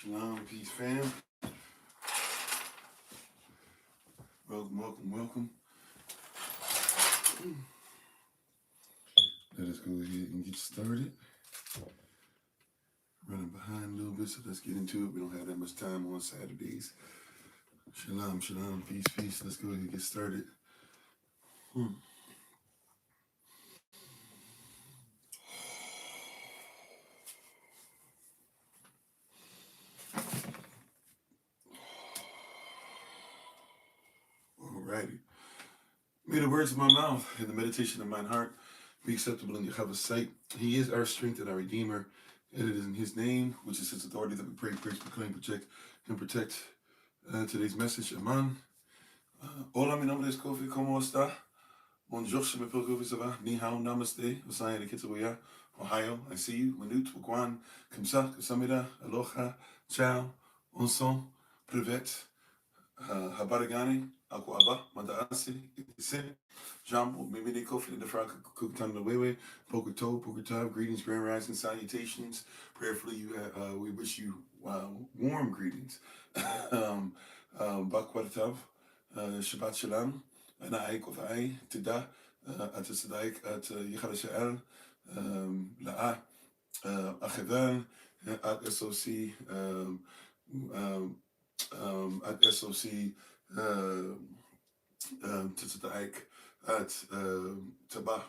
Shalom, peace, fam. Welcome. Let us go ahead and get started. Running behind a little bit, so let's get into it. We don't have that much time on Saturdays. Shalom, peace. Let's go ahead and get started. Alrighty. May the words of my mouth and the meditation of mine heart be acceptable in Yahweh's sight. He is our strength and our Redeemer, and it is in His name, which is His authority, that we pray, praise, proclaim, protect today's message. Amen. Hola, mi nombre es Kofi. ¿Cómo está? Bonjour, je m'appelle Kofi. Ça va? Ni hao, namaste. Osaya de Kitawaya. Ohio, I see you. Manut, Wagwan, Kamsa, Kasamida, Aloha, Ciao, Onson, Privet, Habaragani, Aquaba, Madaasi, Isin, Jambo, Mimini Kofi, the Fraka, Kukutan, the Wewe, Pokertab, greetings, grand rising, salutations. Prayerfully, we wish you warm greetings. Bakwatav, Shabbat Shalom, Anaai Kofai, Tida, Atasadaik, at Yichadasha'al, La'a, Achevan, at SOC, at SOC, Tzadaik, at Tabah,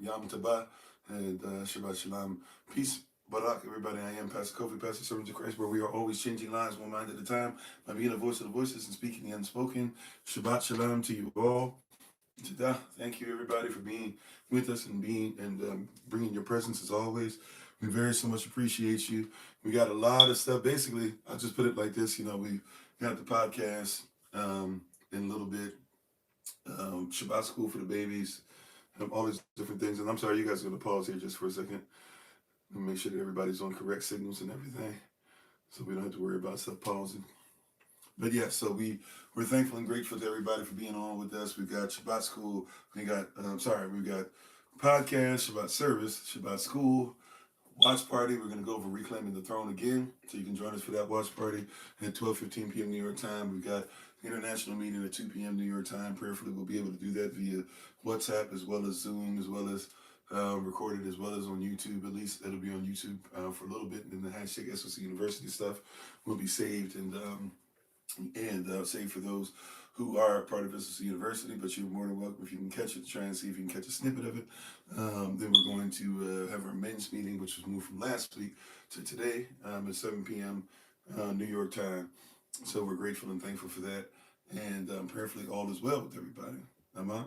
Yam Tabah, and Shabbat Shalom. Peace, Barak, everybody. I am Pastor Kofi, Pastor Servant of Christ, where we are always changing lives one mind at a time by being a voice of the voiceless and speaking the unspoken. Shabbat Shalom to you all. Today, thank you everybody for being with us and bringing your presence as always. We very so much appreciate you. We got a lot of stuff. Basically, I'll just put it like this. We got the podcast in a little bit, Shabbat school for the babies, all these different things. And I'm sorry, you guys are going to pause here just for a second and make sure that everybody's on correct signals and everything, so we don't have to worry about stuff pausing. But yeah, so we're thankful and grateful to everybody for being on with us. We got Shabbat school. We got podcast, Shabbat service, Shabbat school, watch party. We're gonna go over Reclaiming the Throne again, so you can join us for that watch party at 12:15 p.m. New York time. We've got international meeting at 2 p.m. New York time. Prayerfully, we'll be able to do that via WhatsApp as well as Zoom, as well as recorded, as well as on YouTube. At least it'll be on YouTube for a little bit, and then the hashtag SOC University stuff will be saved and saved for those who are part of SOC University, but you're more than welcome if you can catch it, try and see if you can catch a snippet of it. Then we're going to have our men's meeting, which was moved from last week to today at 7 p.m. New York time. So we're grateful and thankful for that. And prayerfully all is well with everybody. Amen?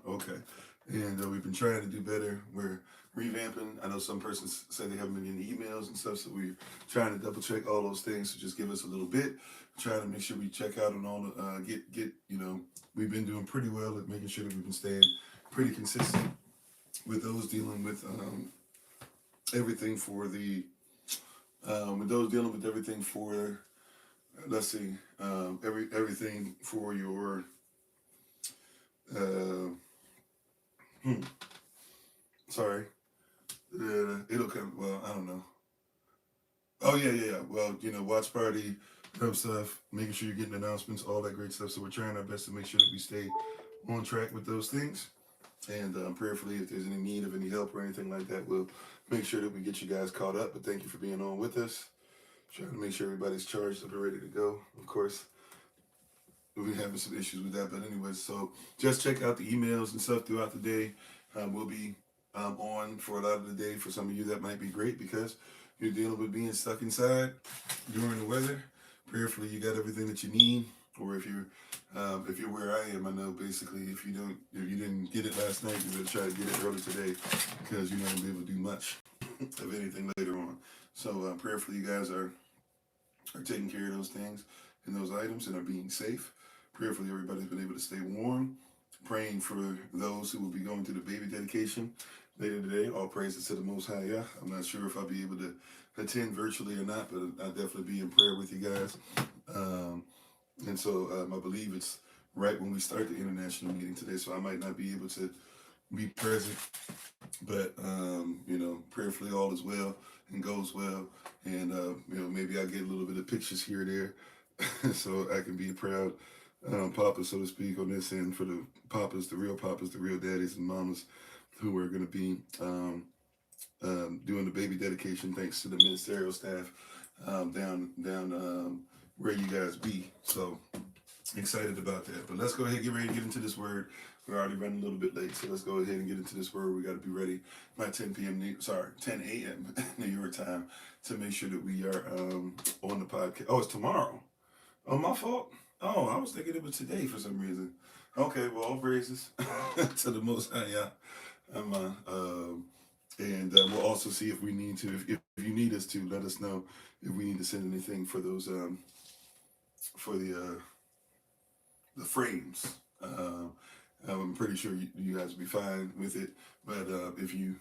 Okay. And we've been trying to do better. We're revamping. I know some persons say they haven't been getting emails and stuff, so we're trying to double check all those things. So just give us a little bit. Try to make sure we check out on all the we've been doing pretty well at making sure that we've been staying pretty consistent with those dealing with everything for the everything for everything for your sorry. It'll come. Well, I don't know. Oh yeah. Well, watch party, stuff, making sure you're getting announcements, all that great stuff. So we're trying our best to make sure that we stay on track with those things. And prayerfully, if there's any need of any help or anything like that, we'll make sure that we get you guys caught up. But thank you for being on with us. Trying to make sure everybody's charged up and ready to go. Of course, we'll be having some issues with that. But anyways, so just check out the emails and stuff throughout the day. We'll be on for a lot of the day. For some of you, that might be great because you're dealing with being stuck inside during the weather. Prayerfully, you got everything that you need. Or if you're where I am, I know basically if you didn't get it last night, you better try to get it early today because you're not gonna be able to do much of anything later on. So prayerfully, you guys are taking care of those things and those items and are being safe. Prayerfully, everybody's been able to stay warm. Praying for those who will be going through the baby dedication later today. All praises to the Most High. Yeah, I'm not sure if I'll be able to attend virtually or not, but I'll definitely be in prayer with you guys. And so I believe it's right when we start the international meeting today, so I might not be able to be present, but prayerfully all is well and goes well, And maybe I get a little bit of pictures here or there, so I can be a proud papa, so to speak, on this end for the papas, the real daddies and mamas who are going to be doing the baby dedication. Thanks to the ministerial staff down where you guys be. So excited about that. But let's go ahead and get ready to get into this word. We're already running a little bit late, so let's go ahead and get into this word. We got to be ready by 10 a.m. New York time to make sure that we are on the podcast. Oh, it's tomorrow. Oh, my fault. Oh, I was thinking it was today for some reason. Okay, well, all praises to the Most High. Yeah. And we'll also see if we need to. If you need us to, let us know if we need to send anything for those for the frames. I'm pretty sure you guys will be fine with it. But if you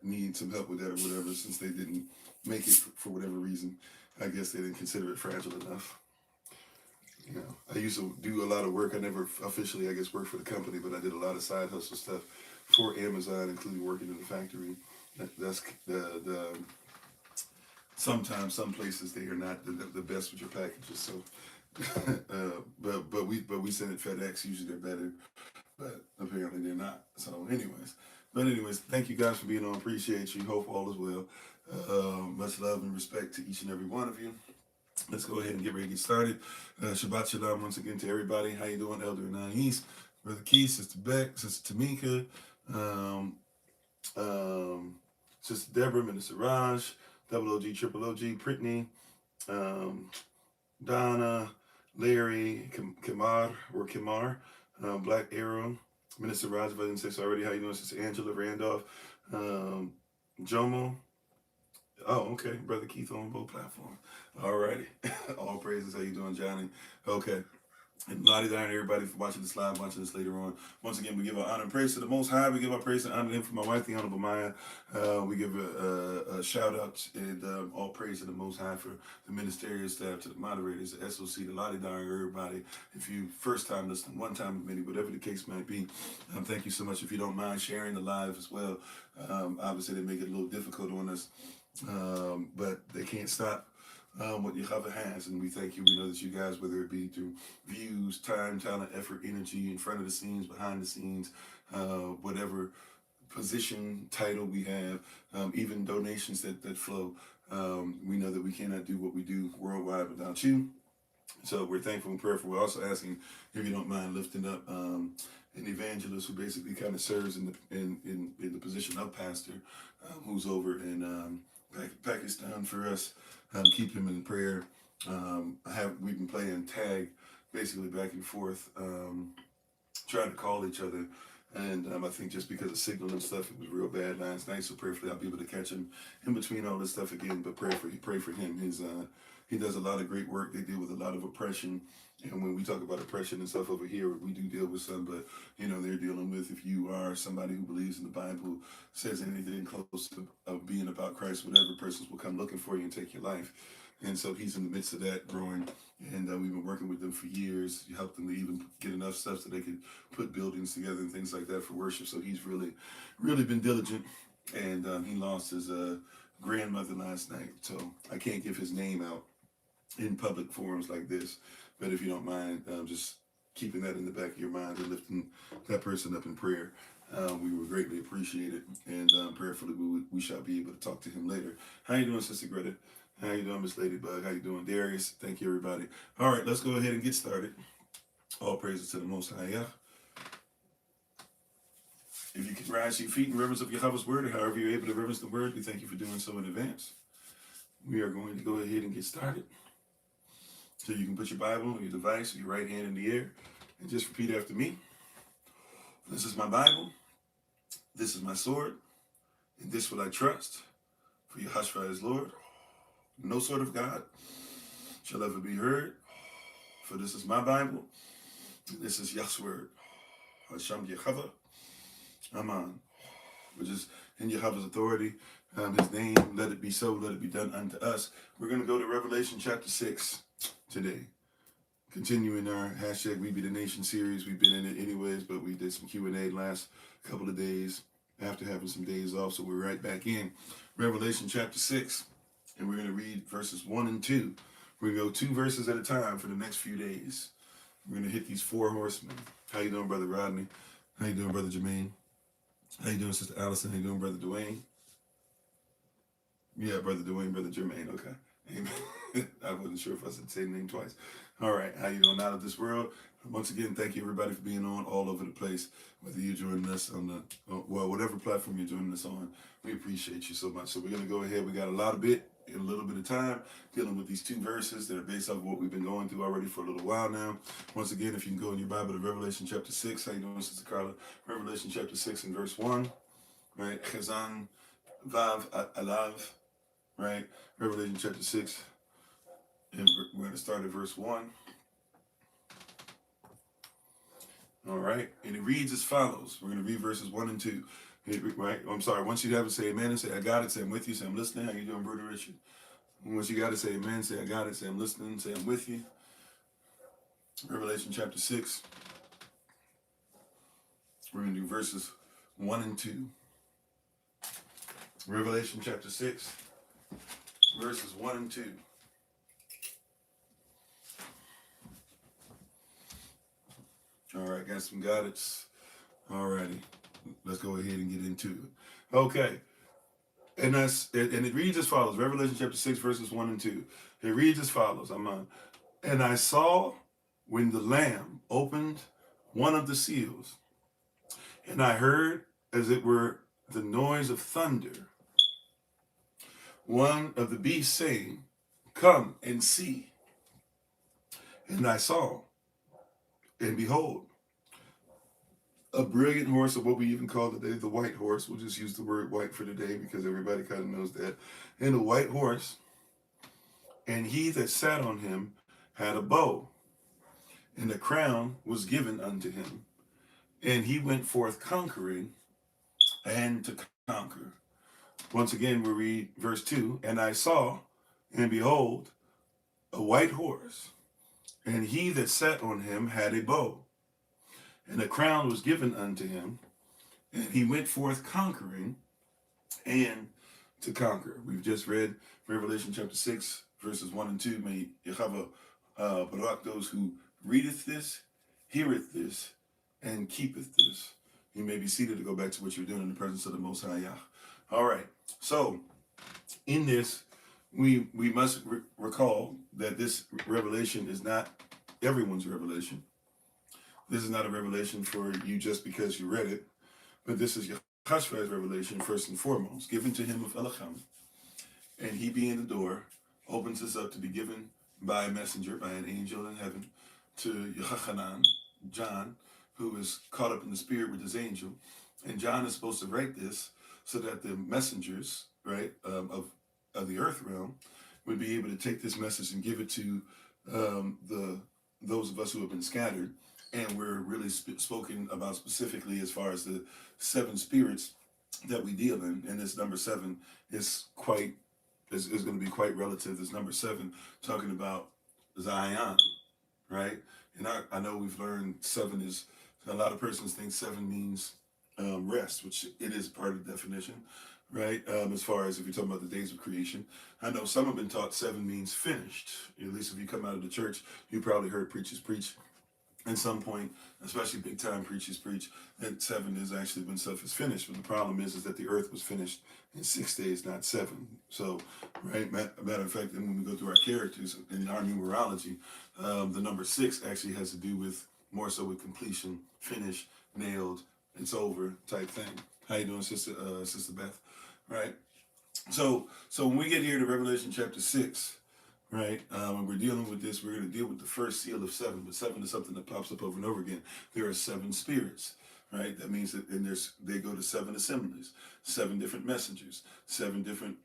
need some help with that or whatever, since they didn't make it for whatever reason, I guess they didn't consider it fragile enough. I used to do a lot of work. I never officially, I guess, worked for the company, but I did a lot of side hustle stuff for Amazon, including working in the factory. That's the sometimes some places they are not the best with your packages. So, but we send it FedEx. Usually they're better, but apparently they're not. So, anyways, thank you guys for being on. Appreciate you. Hope all is well. Much love and respect to each and every one of you. Let's go ahead and get ready to get started. Shabbat Shalom once again to everybody. How you doing, Elder Anais, Brother Keith, Sister Beck, Sister Tamika, Sister Deborah, Minister Raj, Double OG, Triple OG, Brittany, Donna, Larry, Kimar, Black Arrow, Minister Raj, if I didn't say so already. How you doing, Sister Angela Randolph, Jomo. Oh, okay. Brother Keith on both platforms. All righty. All praises. How you doing, Johnny? Okay. And Lottie down everybody for watching this live, watching this later on. Once again, we give our honor and praise to the Most High. We give our praise and honor to him for my wife, the Honorable Maya. We give a shout out and all praise to the Most High for the ministerial staff, to the moderators, the SOC, the Lottie down everybody. If you first time listening, one time with many, whatever the case might be, thank you so much. If you don't mind sharing the live as well, obviously they make it a little difficult on us. But they can't stop what Yahweh has, and we thank you. We know that you guys, whether it be through views, time, talent, effort, energy, in front of the scenes, behind the scenes, whatever position, title we have, even donations that flow, we know that we cannot do what we do worldwide without you. So we're thankful and prayerful. We're also asking, if you don't mind, lifting up an evangelist who basically kind of serves in the position of pastor, who's over in Pakistan for us. Keep him in prayer. We've been playing tag, basically back and forth, trying to call each other. And I think just because of signal and stuff, it was real bad last night. So prayerfully, I'll be able to catch him in between all this stuff again. But pray for him. He does a lot of great work. They deal with a lot of oppression. And when we talk about oppression and stuff over here, we do deal with some, but they're dealing with, if you are somebody who believes in the Bible, says anything close to being about Christ, whatever, persons will come looking for you and take your life. And so he's in the midst of that growing, and we've been working with them for years. You helped them to even get enough stuff so they could put buildings together and things like that for worship. So he's really, really been diligent, and he lost his grandmother last night. So I can't give his name out in public forums like this, but if you don't mind, just keeping that in the back of your mind and lifting that person up in prayer, we would greatly appreciate it. And prayerfully, we shall be able to talk to him later. How you doing, Sister Greta? How you doing, Miss Ladybug? How you doing, Darius? Thank you, everybody. All right, let's go ahead and get started. All praises to the Most High. Yeah. If you can rise to your feet in reverence of Yahweh's word, or however you're able to reverence the word, we thank you for doing so in advance. We are going to go ahead and get started. So you can put your Bible on your device, your right hand in the air, and just repeat after me. This is my Bible. This is my sword. And this will I trust. For Yahshua is Lord. No sword of God shall ever be heard. For this is my Bible. And this is Yah's word. Hashem Yahweh. Amen. Which is in Yahweh's authority. His name, let it be so, let it be done unto us. We're going to go to Revelation chapter 6 today. Continuing our hashtag We Be the Nation series. We've been in it anyways, but we did some Q&A last couple of days after having some days off, so we're right back in Revelation chapter 6. and we're going to read verses 1 and 2. We're going to go 2 verses at a time for the next few days. We're going to hit these 4 horsemen. How you doing, Brother Rodney? How you doing, Brother Jermaine? How you doing, Sister Allison? How you doing, Brother Dwayne? Yeah, Brother Dwayne, Brother Jermaine. Okay. Amen. I wasn't sure if I said the same name twice. All right. How you doing out of this world? Once again, thank you, everybody, for being on all over the place. Whether you're joining us on the, whatever platform you're joining us on, we appreciate you so much. So we're going to go ahead. We got a little bit of time dealing with these 2 verses that are based off of what we've been going through already for a little while now. Once again, if you can go in your Bible to Revelation chapter 6. How you doing, Sister Carla? Revelation chapter 6 and verse 1. Right? Chazan Vav Alav. Right? Revelation chapter 6. And we're going to start at verse 1. All right. And it reads as follows. We're going to read verses 1 and 2. Right? I'm sorry. Once you have it, say amen and say, I got it. Say, I'm with you. Say, I'm listening. How you doing, Brother Richard? Once you got it, say amen. Say, I got it. Say, I'm listening. Say, I'm with you. Revelation chapter 6. We're going to do verses 1 and 2. Revelation chapter 6, verses 1 and 2. All right, got some guidance. All righty, let's go ahead and get into it. Okay, and it reads as follows. Revelation chapter 6, verses 1 and 2. It reads as follows. And I saw when the Lamb opened one of the seals, and I heard as it were the noise of thunder, one of the beasts saying, come and see. And I saw, and behold, a brilliant horse, or what we even call today the white horse. We'll just use the word white for today because everybody kind of knows that. And a white horse, and he that sat on him had a bow, and a crown was given unto him. And he went forth conquering and to conquer. Once again, we read verse 2. And I saw, and behold, a white horse, and he that sat on him had a bow, and a crown was given unto him, and he went forth conquering and to conquer. We've just read Revelation chapter 6, verses 1 and 2. May Yahweh Barak those who readeth this, heareth this, and keepeth this. You may be seated to go back to what you're doing in the presence of the Most High Yah. All right. So, in this, we must recall that this revelation is not everyone's revelation. This is not a revelation for you just because you read it, but this is Yahshua revelation first and foremost, given to him of Elohim. And he being the door, opens us up to be given by a messenger, by an angel in heaven, to Yochanan, John, who is caught up in the spirit with his angel. And John is supposed to write this so that the messengers, right, of the earth realm would be able to take this message and give it to those of us who have been scattered. And we're really spoken about specifically as far as the 7 spirits that we deal in. And this number 7 is going to be quite relative. This number 7 talking about Zion, right? And I know we've learned 7 is, a lot of persons think 7 means rest, which it is part of the definition, right? As far as if you're talking about the days of creation. I know some have been taught 7 means finished. At least if you come out of the church, you probably heard preachers preach at some point, especially big time preachers preach, that 7 is actually when stuff is finished. But the problem is that the earth was finished in 6 days, not 7. So, right, matter of fact, and when we go through our characters in our numerology, the number 6 actually has to do with more so with completion, finish, nailed, it's over type thing. How you doing, Sister Beth? Right? So when we get here to Revelation chapter 6, right, and we're dealing with this, we're going to deal with the first seal of 7, but 7 is something that pops up over and over again. There are 7 spirits, right? That means that they go to 7 assemblies, 7 different messengers, 7 different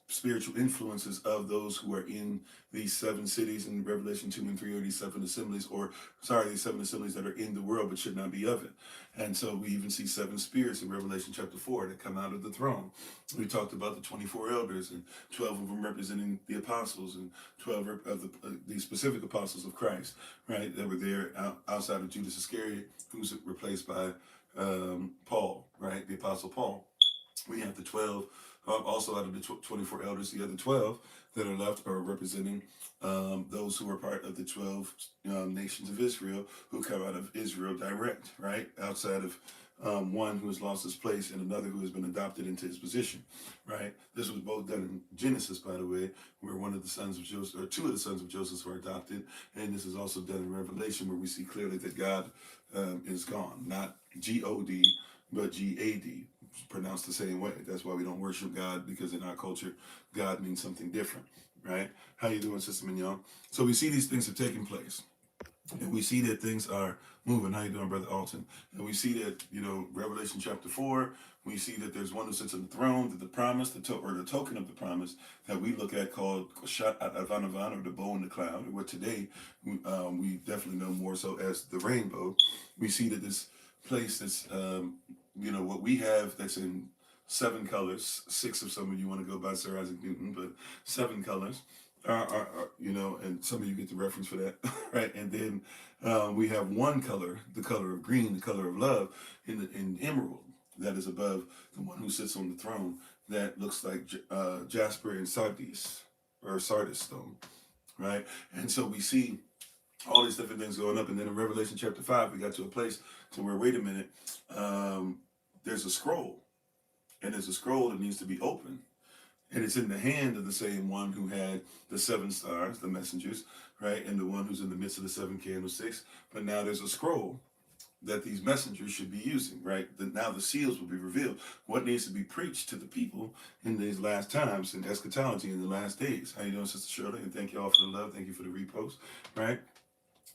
spiritual influences of those who are in these 7 cities in Revelation 2 and 3, or these 7 assemblies, these 7 assemblies that are in the world but should not be of it. And so we even see 7 spirits in Revelation chapter 4 that come out of the throne. We talked about the 24 elders, and 12 of them representing the apostles, and 12 of the specific apostles of Christ, right, that were there outside of Judas Iscariot, who's replaced by Paul, right, the apostle Paul. We have the 12 Also out of the 24 elders, the other 12 that are left are representing those who are part of the 12 nations of Israel who come out of Israel direct, right? Outside of one who has lost his place and another who has been adopted into his position, right? This was both done in Genesis, by the way, where one of the sons of Joseph, or two of the sons of Joseph were adopted. And this is also done in Revelation, where we see clearly that God is gone, not G-O-D, but G-A-D, pronounced the same way. That's why we don't worship God, because in our culture, God means something different, right? How you doing, Sister Mignon? So we see these things are taking place. And we see that things are moving. How you doing, Brother Alton? And we see that, Revelation chapter 4, we see that there's one who sits on the throne, that the promise, or the token of the promise that we look at called Shat Avanavan, or the bow in the cloud, or what today we definitely know more so as the rainbow. We see that this place that's, what we have that's in 7 colors, 6 if some of you want to go by Sir Isaac Newton, but 7 colors. And some of you get the reference for that, right? And then we have one color, the color of green, the color of love, in emerald, that is above the one who sits on the throne, that looks like jasper and sardis, or sardis stone, right? And so we see all these different things going up, and then in Revelation chapter 5, we got to a place to where, wait a minute, there's a scroll, and there's a scroll that needs to be opened. And it's in the hand of the same one who had the 7 stars, the messengers, right? And the one who's in the midst of the 7 candlesticks. But now there's a scroll that these messengers should be using, right? Now the seals will be revealed. What needs to be preached to the people in these last times, in eschatology, in the last days. How you doing, Sister Shirley? And thank you all for the love. Thank you for the repost, right?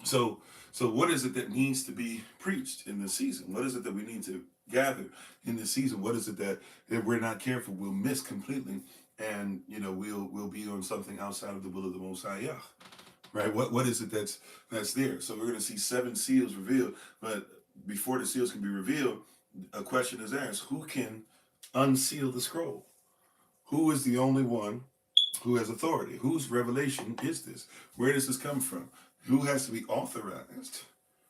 So what is it that needs to be preached in this season? What is it that we need to gather in this season? What is it that if we're not careful, we'll miss completely? And we'll be on something outside of the will of the Most High Yah, right? What is it that's there? So we're going to see 7 seals revealed, but before the seals can be revealed, a question is asked: who can unseal the scroll? Who is the only one who has authority? Whose revelation is this? Where does this come from? Who has to be authorized?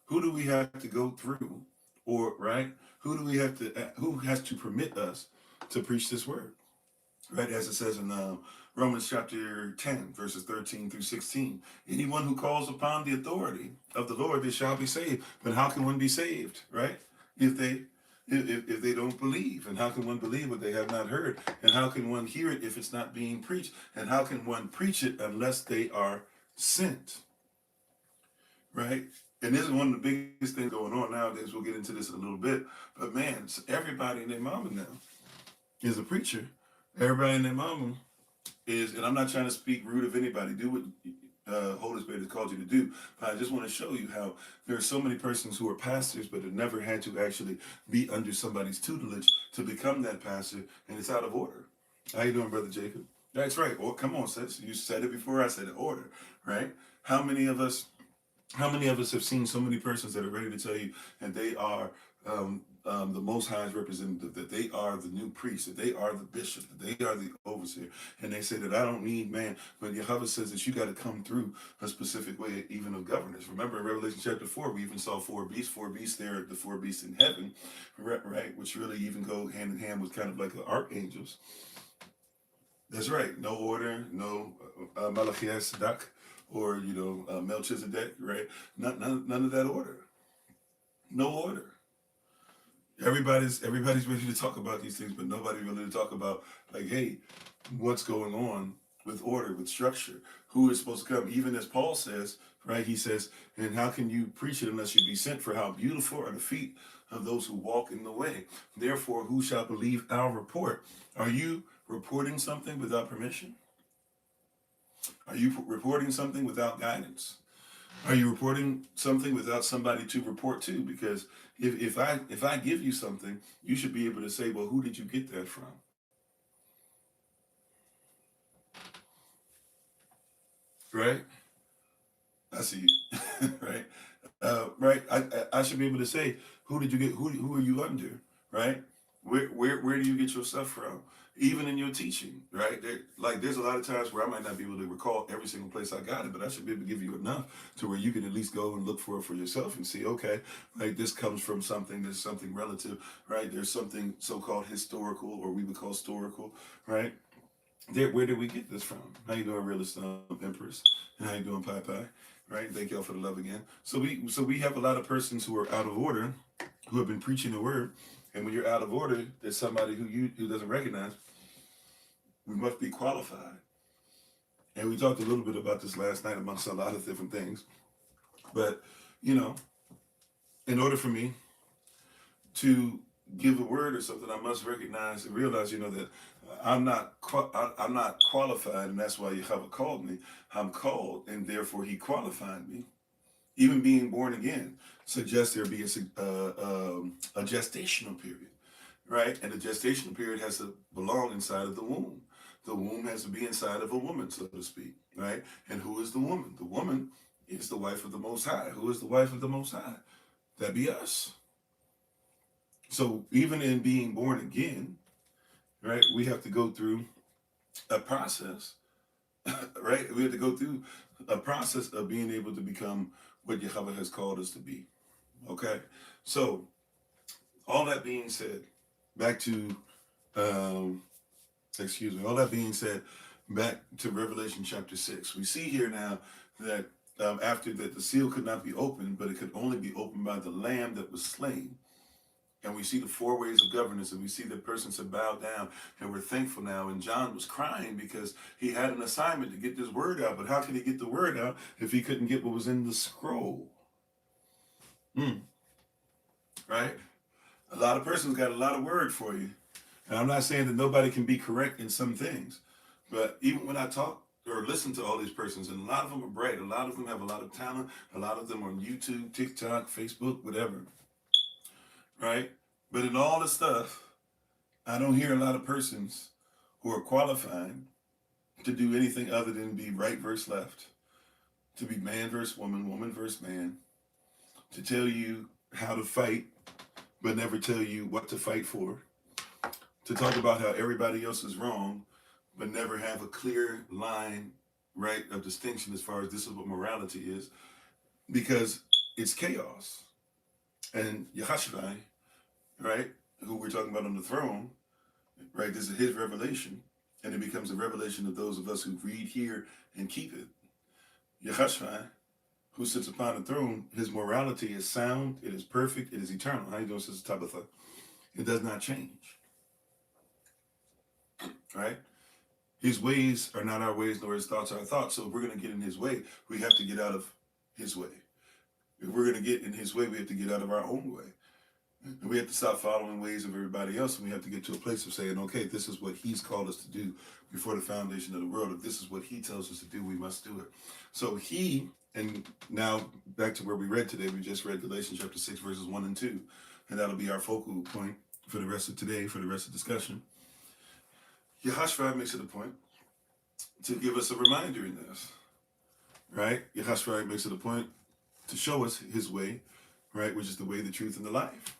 Who do we have to go through, or right? Who has to permit us to preach this word? Right, as it says in Romans chapter 10, verses 13 through 16. Anyone who calls upon the authority of the Lord, they shall be saved. But how can one be saved, right? If they don't believe. And how can one believe what they have not heard? And how can one hear it if it's not being preached? And how can one preach it unless they are sent? Right? And this is one of the biggest things going on nowadays. We'll get into this in a little bit. But man, everybody and their mama now is a preacher. Everybody and their mama is, and I'm not trying to speak rude of anybody. Do what Holy Spirit has called you to do. But I just want to show you how there are so many persons who are pastors, but have never had to actually be under somebody's tutelage to become that pastor, and it's out of order. How you doing, Brother Jacob? That's right. Or come on, sis. You said it before I said it. Order, right? How many of us have seen so many persons that are ready to tell you that they are the Most High's representative, that they are the new priest, that they are the bishop, that they are the overseer, and they say that I don't need man, but Yahweh says that you got to come through a specific way, even of governance. Remember in Revelation chapter 4, we even saw 4 beasts there, the 4 beasts in heaven, right, which really even go hand in hand with kind of like the archangels. That's right, no order, no Malachias Sadak, or Melchizedek, right? None of that order. No order. Everybody's ready to talk about these things, but nobody really to talk about, like, hey, what's going on with order, with structure? Who is supposed to come? Even as Paul says, right? He says, and how can you preach it unless you be sent? For how beautiful are the feet of those who walk in the way. Therefore, who shall believe our report? Are you reporting something without permission? Are you reporting something without guidance? Are you reporting something without somebody to report to? Because if I give you something, you should be able to say, well, who did you get that from? Right? I see you. Right? Right? I should be able to say, who did you get? Who are you under? Right? Where do you get your stuff from? Even in your teaching, right? There's a lot of times where I might not be able to recall every single place I got it, but I should be able to give you enough to where you can at least go and look for it for yourself and see, okay, like this comes from something, there's something relative, right? There's something so-called historical, or we would call historical, right? Where did we get this from? How you doing, Real Empress? And how you doing, Pai Pai? Right? Thank y'all for the love again. So we have a lot of persons who are out of order, who have been preaching the word, and when you're out of order, there's somebody who doesn't recognize. We must be qualified. And we talked a little bit about this last night amongst a lot of different things. But, you know, in order for me to give a word or something, I must recognize and realize, that I'm not qualified, and that's why Yahweh called me. I'm called, and therefore He qualified me. Even being born again suggests there be a gestational period, right? And the gestational period has to belong inside of the womb. The womb has to be inside of a woman, so to speak, right? And who is the woman? The woman is the wife of the Most High. Who is the wife of the Most High? That be us. So even in being born again, right, we have to go through a process, right? We have to go through a process of being able to become what Yahweh has called us to be. Okay? So, all that being said, back to, all that being said, back to Revelation chapter 6. We see here now that after that the seal could not be opened, but it could only be opened by the lamb that was slain. And we see the 4 ways of governance, and we see the persons have bowed down, and we're thankful now. And John was crying because he had an assignment to get this word out. But how could he get the word out if he couldn't get what was in the scroll? Right? A lot of persons got a lot of word for you. And I'm not saying that nobody can be correct in some things. But even when I talk or listen to all these persons, and a lot of them are bright, a lot of them have a lot of talent, a lot of them are on YouTube, TikTok, Facebook, whatever. Right? But in all this stuff, I don't hear a lot of persons who are qualified to do anything other than be right versus left, to be man versus woman, woman versus man, to tell you how to fight, but never tell you what to fight for, to talk about how everybody else is wrong, but never have a clear line, right, of distinction as far as this is what morality is, because it's chaos. And Yahashua, right, who we're talking about on the throne, right, this is his revelation, and it becomes a revelation of those of us who read, hear, and keep it. Yahashua, who sits upon the throne, his morality is sound, it is perfect, it is eternal. How you doing, Sister Tabitha? It does not change. Right? His ways are not our ways, nor his thoughts our thoughts. So if we're going to get in his way, we have to get out of his way. If we're going to get in his way, we have to get out of our own way. And we have to stop following ways of everybody else, and we have to get to a place of saying, okay, this is what he's called us to do before the foundation of the world. If this is what he tells us to do, we must do it. So and now back to where we read today, we just read Galatians chapter 6, verses 1 and 2. And that'll be our focal point for the rest of today, for the rest of the discussion. Yahashua makes it a point to give us a reminder in this, right? Yahashua makes it a point to show us his way, right, which is the way, the truth, and the life.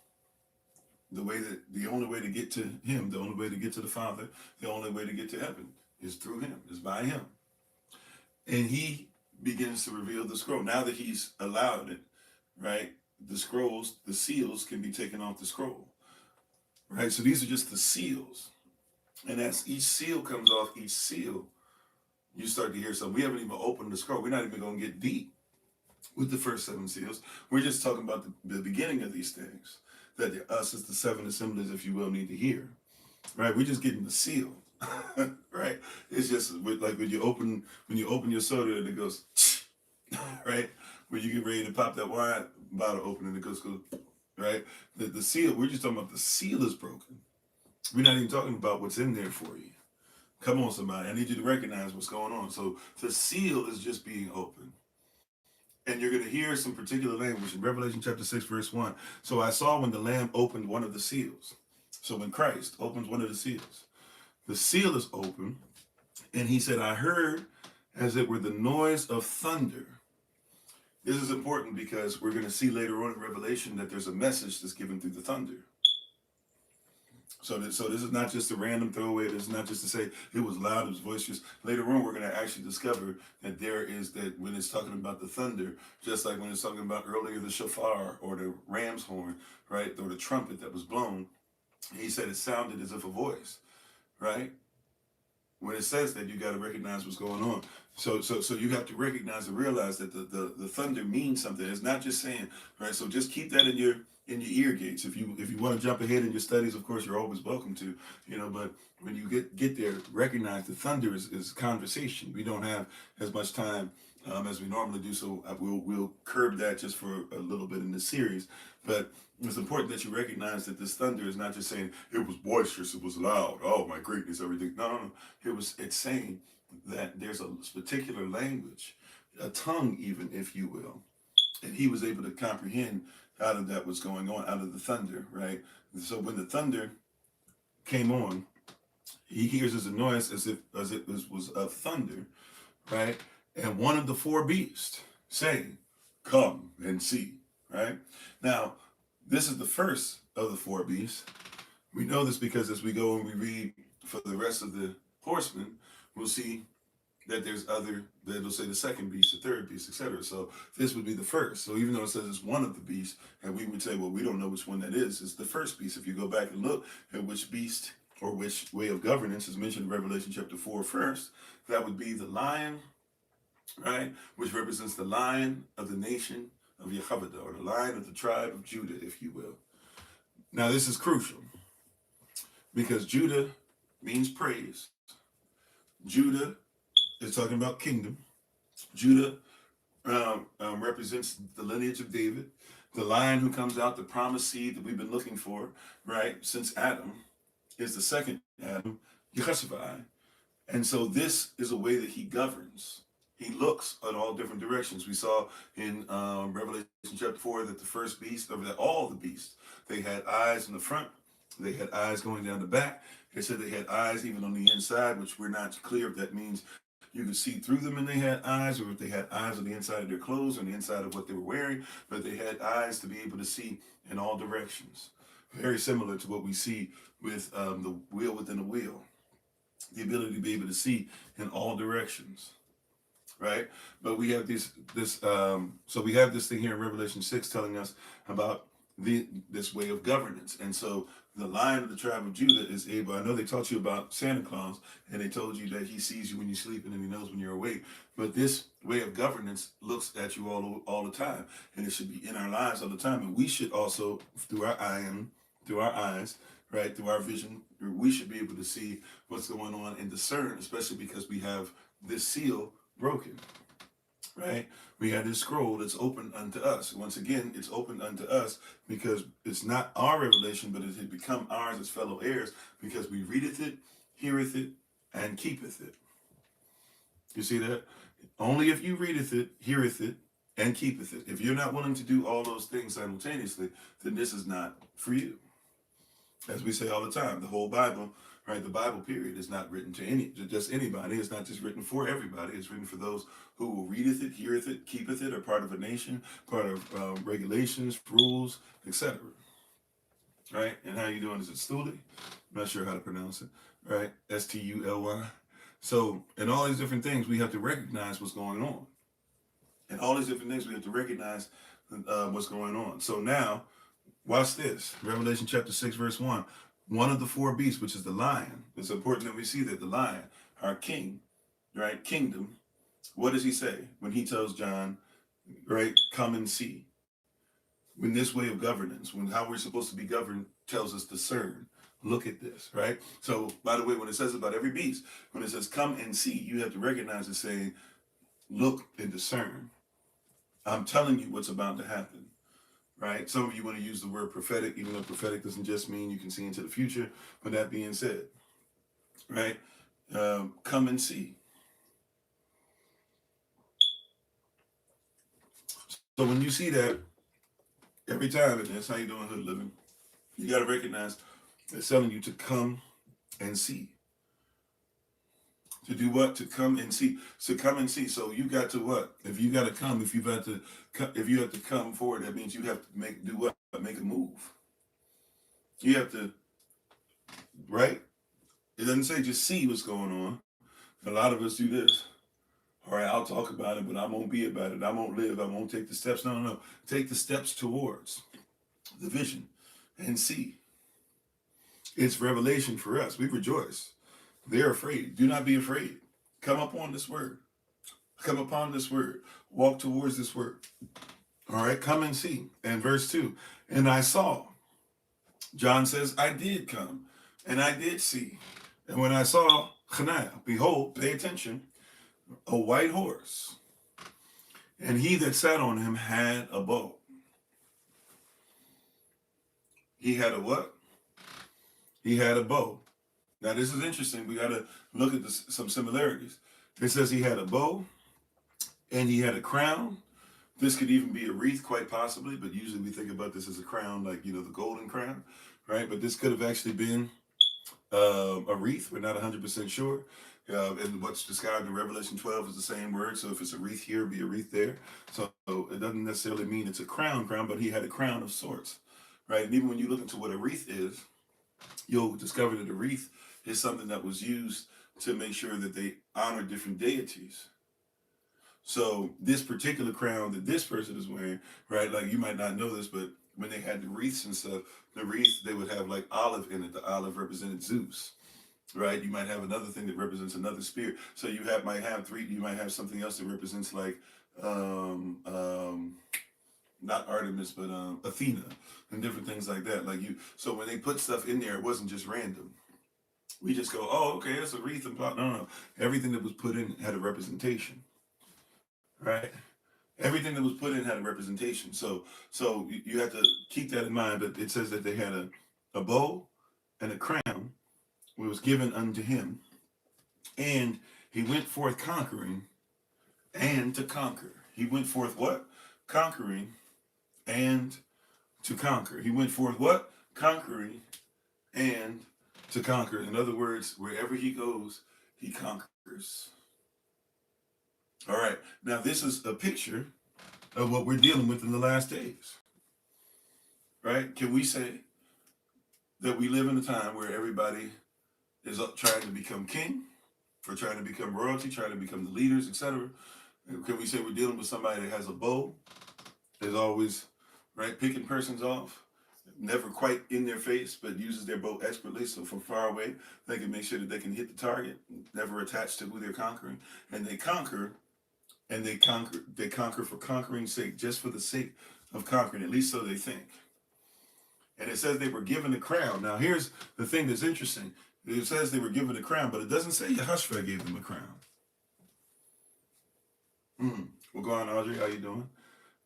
The only way to get to him, the only way to get to the Father, the only way to get to heaven is through him, is by him. And he begins to reveal the scroll. Now that he's allowed it, right, the scrolls, the seals can be taken off the scroll, right? So these are just the seals. And as each seal comes off, each seal, you start to hear something. We haven't even opened the scroll. We're not even going to get deep with the first 7 seals. We're just talking about the beginning of these things that us as the 7 assemblies, if you will, need to hear, right? We're just getting the seal, right? It's just like when you open your soda and it goes, right? When you get ready to pop that wine bottle open and it goes, right? The seal, we're just talking about the seal is broken. We're not even talking about what's in there for you. Come on, somebody. I need you to recognize what's going on. So the seal is just being open. And you're going to hear some particular language in Revelation chapter 6, verse 1. So I saw when the Lamb opened one of the seals. So when Christ opens one of the seal is open. And he said, I heard as it were the noise of thunder. This is important because we're going to see later on in Revelation that there's a message that's given through the thunder. So this is not just a random throwaway. This is not just to say it was loud, it was boisterous. Later on, we're going to actually discover that there is that when it's talking about the thunder, just like when it's talking about earlier the shofar or the ram's horn, right, or the trumpet that was blown, he said it sounded as if a voice, right? When it says that, you got to recognize what's going on. So you have to recognize and realize that the thunder means something. It's not just saying, right? So just keep that in your ear gates. If you want to jump ahead in your studies, of course you're always welcome to, but when you get there, recognize the thunder is conversation. We don't have as much time as we normally do, so we'll curb that just for a little bit in this series. But it's important that you recognize that this thunder is not just saying it was boisterous, it was loud, oh my greatness, everything. No. It's saying that there's a particular language, a tongue even, if you will, and he was able to comprehend out of that what's going on, out of the thunder, right? So when the thunder came on, he hears his noise as it was of thunder, right? And one of the four beasts saying, "Come and see." Right? Now, this is the first of the four beasts. We know this because as we go and we read for the rest of the horsemen, we'll see that there's other, that it'll say the second beast, the third beast, etc. So this would be the first. So even though it says it's one of the beasts, and we would say, well, we don't know which one that is, it's the first beast. If you go back and look at which beast or which way of governance is mentioned in Revelation chapter 4 first, that would be the lion, right? Which represents the lion of the nation of Yehovah, or the lion of the tribe of Judah, if you will. Now this is crucial because Judah means praise. Judah is talking about kingdom. Judah represents the lineage of David, the lion who comes out, the promised seed that we've been looking for, right? Since Adam is the second Adam, Yehoshaphat. And so this is a way that he governs. He looks in all different directions. We saw in Revelation chapter 4 that the first beast, or that all the beasts, they had eyes in the front, they had eyes going down the back. They said they had eyes even on the inside, which we're not clear if that means you could see through them and they had eyes, or if they had eyes on the inside of their clothes, on the inside of what they were wearing, but they had eyes to be able to see in all directions. Very similar to what we see with the wheel within a wheel, the ability to be able to see in all directions, right? But we have so we have this thing here in Revelation 6 telling us about this way of governance. And so the lion of the tribe of Judah is able, I know they taught you about Santa Claus, and they told you that he sees you when you're sleeping and he knows when you're awake. But this way of governance looks at you all the time, and it should be in our lives all the time. And we should also, through our eyes, right, through our vision, we should be able to see what's going on and discern, especially because we have this seal broken, right? We have this scroll that's open unto us. Once again, it's open unto us because it's not our revelation, but it had become ours as fellow heirs because we readeth it, heareth it, and keepeth it. You see that? Only if you readeth it, heareth it, and keepeth it. If you're not willing to do all those things simultaneously, then this is not for you. As we say all the time, the whole Bible, right? The Bible period is not written to just anybody. It's not just written for everybody. It's written for those who will readeth it, heareth it, keepeth it, are part of a nation, part of regulations, rules, etc. Right? And how you doing? Is it Stuli? I'm not sure how to pronounce it. Right? Stuly. So, in all these different things, we have to recognize what's going on. And all these different things, we have to recognize what's going on. So now, watch this. Revelation chapter 6, verse 1. One of the four beasts, which is the lion. It's important that we see that the lion, our king, right? Kingdom. What does he say when he tells John, right? Come and see. When this way of governance, when how we're supposed to be governed tells us discern. Look at this, right? So, by the way, when it says about every beast, when it says come and see, you have to recognize it saying, look and discern. I'm telling you what's about to happen. Right? Some of you want to use the word prophetic, even though prophetic doesn't just mean you can see into the future. But that being said, right? Come and see. So when you see that every time, and that's how you doing hood living, you got to recognize it's telling you to come and see. To do what? To come and see. So come and see. So you got to what? If you got to come, if you have to come forward, that means you have to do what? Make a move. You have to right? It doesn't say just see what's going on. A lot of us do this. All right, I'll talk about it, but I won't be about it. I won't live. I won't take the steps. No, no, no. Take the steps towards the vision and see. It's revelation for us. We rejoice. They're afraid. Do not be afraid. Come upon this word. Come upon this word. Walk towards this word. All right, come and see. And verse 2, and I saw. John says, I did come and I did see. And when I saw, behold, pay attention, a white horse. And he that sat on him had a bow. He had a what? He had a bow. Now, this is interesting. We got to look at some similarities. It says he had a bow and he had a crown. This could even be a wreath, quite possibly, but usually we think about this as a crown, like, the golden crown, right? But this could have actually been a wreath. We're not 100% sure. And what's described in Revelation 12 is the same word. So if it's a wreath here, it'd be a wreath there. So it doesn't necessarily mean it's a crown, but he had a crown of sorts, right? And even when you look into what a wreath is, you'll discover that a wreath is something that was used to make sure that they honor different deities. So this particular crown that this person is wearing, right? Like, you might not know this, but when they had the wreaths and stuff, the wreath, they would have like olive in it. The olive represented Zeus, right? You might have another thing that represents another spirit. So you might have something else that represents like, not Artemis, but Athena and different things like that. So when they put stuff in there, it wasn't just random. We just go, oh, okay, it's a wreath and plot. No, no, no. Everything that was put in had a representation, right? Everything that was put in had a representation. So you have to keep that in mind. But it says that they had a bow and a crown, which was given unto him, and he went forth conquering and to conquer. He went forth what? Conquering and to conquer. He went forth what? Conquering and to conquer. In other words, wherever he goes, he conquers. All right. Now, this is a picture of what we're dealing with in the last days. Right? Can we say that we live in a time where everybody is trying to become king, or trying to become royalty, trying to become the leaders, etc.? Can we say we're dealing with somebody that has a bow, is always, right, picking persons off, never quite in their face, but uses their bow expertly, so from far away, they can make sure that they can hit the target, never attached to who they're conquering, and they conquer, and they conquer for conquering's sake, just for the sake of conquering, at least so they think. And it says they were given a crown. Now, here's the thing that's interesting. It says they were given a crown, but it doesn't say Yehoshua gave them a crown. What's going on, Audrey? How you doing?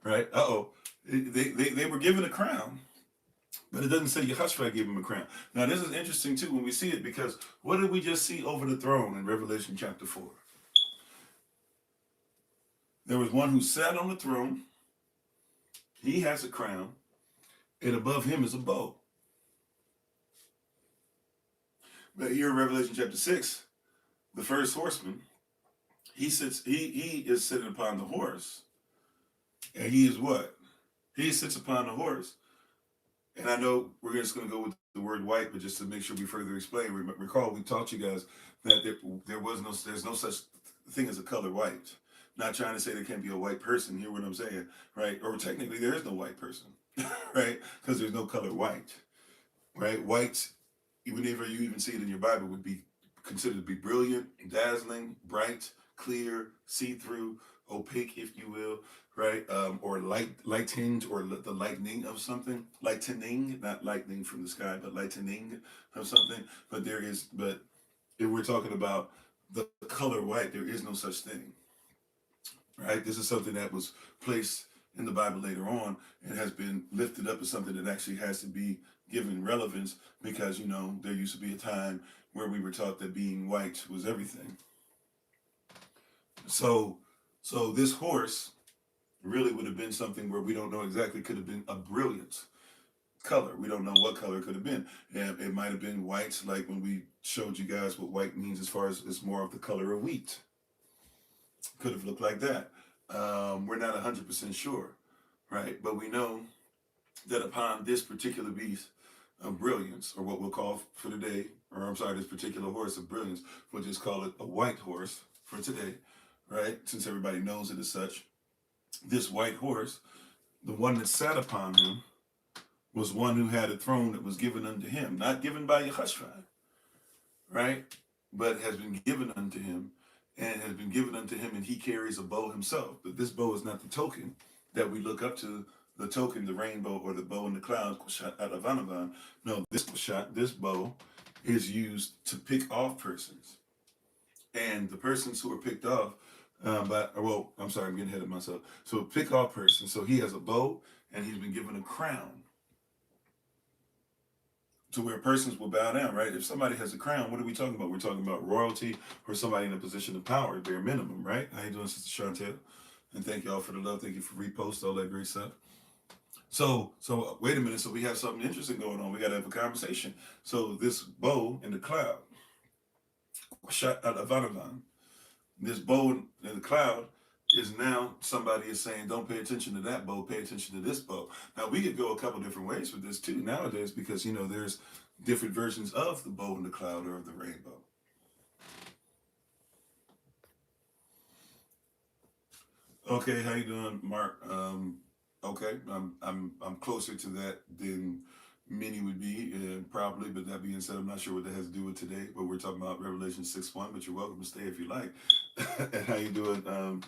Right? They were given a crown, but it doesn't say Yehoshua gave them a crown. Now, this is interesting, too, when we see it, because what did we just see over the throne in Revelation chapter 4? There was one who sat on the throne. He has a crown, and above him is a bow. But here in Revelation chapter 6, the first horseman, he is sitting upon the horse. And he is what? He sits upon the horse. And I know we're just going to go with the word white, but just to make sure we further explain, recall we taught you guys that there's no such thing as a color white. Not trying to say there can't be a white person, hear what I'm saying, right? Or technically there is no white person, right? Because there's no color white, right? White, whenever you even see it in your Bible, would be considered to be brilliant, dazzling, bright, clear, see-through, opaque, if you will, right? Or lightened, or the lightning of something. Lightening, not lightning from the sky, but lightening of something. But if we're talking about the color white, there is no such thing, right? This is something that was placed in the Bible later on and has been lifted up as something that actually has to be given relevance, because, there used to be a time where we were taught that being white was everything. So this horse really would have been something where we don't know exactly, could have been a brilliant color. We don't know what color it could have been. And it might have been white, like when we showed you guys what white means, as far as it's more of the color of wheat. Could have looked like that. We're not 100% sure, right? But we know that upon this particular beast of brilliance, or what we'll call for today or I'm sorry, this particular horse of brilliance, we'll just call it a white horse for today, right? Since everybody knows it as such. This white horse, the one that sat upon him, was one who had a throne that was given unto him, not given by Yehoshua, right? But has been given unto him, and has been given unto him, and he carries a bow himself. But this bow is not the token that we look up to, the token, the rainbow, or the bow in the cloud. No, this bow is used to pick off persons. And the persons who are picked off, well, I'm sorry, I'm getting ahead of myself. So pick off persons. So he has a bow, and he's been given a crown to where persons will bow down, right? If somebody has a crown, what are we talking about? We're talking about royalty or somebody in a position of power, bare minimum, right? How you doing, Sister Chantel? And thank y'all for the love. Thank you for repost, all that great stuff. So wait a minute. So we have something interesting going on. We got to have a conversation. So this bow in the cloud, this bow in the cloud is now somebody is saying, don't pay attention to that bow, pay attention to this bow. Now we could go a couple different ways with this too nowadays, because there's different versions of the bow in the cloud or of the rainbow. Okay, how you doing, Mark? Okay, I'm closer to that than many would be, probably. But that being said, I'm not sure what that has to do with today. But we're talking about Revelation 6:1. But you're welcome to stay if you like. And how you doing?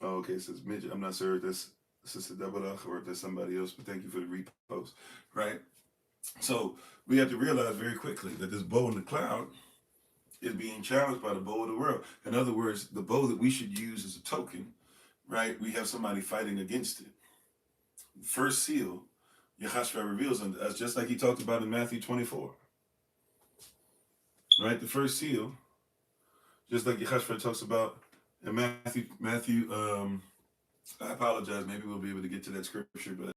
Okay, says Midget. I'm not sure if that's Sister Deborah or if that's somebody else, but thank you for the repost. Right. So we have to realize very quickly that this bow in the cloud is being challenged by the bow of the world. In other words, the bow that we should use as a token, right? We have somebody fighting against it. First seal, Yahashua reveals unto us, just like he talked about in Matthew 24. Right? The first seal, just like Yahashua talks about in Matthew, I apologize, maybe we'll be able to get to that scripture, but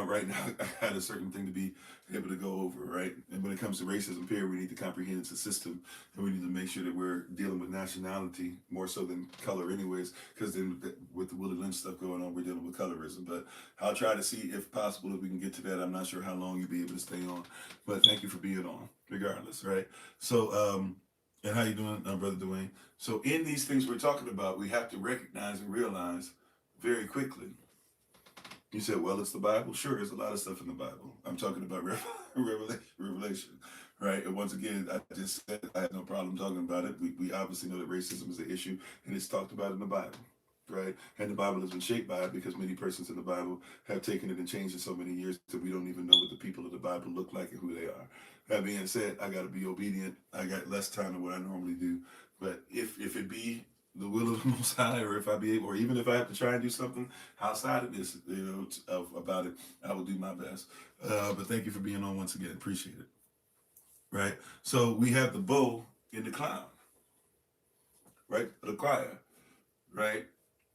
right now I had a certain thing to be able to go over, right? And when it comes to racism, period, we need to comprehend it's a system, and we need to make sure that we're dealing with nationality more so than color anyways, because then with the Willie Lynch stuff going on, we're dealing with colorism. But I'll try to see if possible if we can get to that. I'm not sure how long you'll be able to stay on, but thank you for being on regardless, right? So, and how you doing, Brother Dwayne? So in these things we're talking about, we have to recognize and realize very quickly. You said, well, it's the Bible. Sure, there's a lot of stuff in the Bible. I'm talking about Revelation, right? And once again, I just said I had no problem talking about it. We obviously know that racism is an issue, and it's talked about in the Bible, right? And the Bible has been shaped by it because many persons in the Bible have taken it and changed it so many years that we don't even know what the people of the Bible look like and who they are. That being said, I got to be obedient. I got less time than what I normally do. But if it be the will of the Most High, or if I be able, or even if I have to try and do something outside of this, about it, I will do my best. But thank you for being on once again. Appreciate it. Right. So we have the bow in the cloud, right? The choir, right?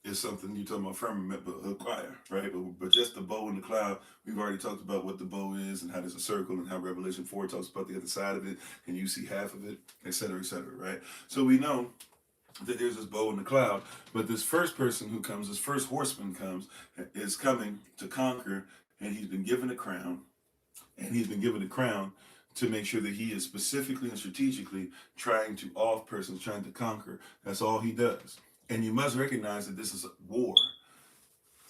Is something you're talking about firmament, but a choir, right? But just the bow in the cloud, we've already talked about what the bow is and how there's a circle and how Revelation 4 talks about the other side of it, and you see half of it, et cetera, right? So we know that there's this bow in the cloud, but this first person who comes, this first horseman is coming to conquer, and he's been given a crown, to make sure that he is specifically and strategically trying to off persons, trying to conquer. That's all he does. And you must recognize that this is a war.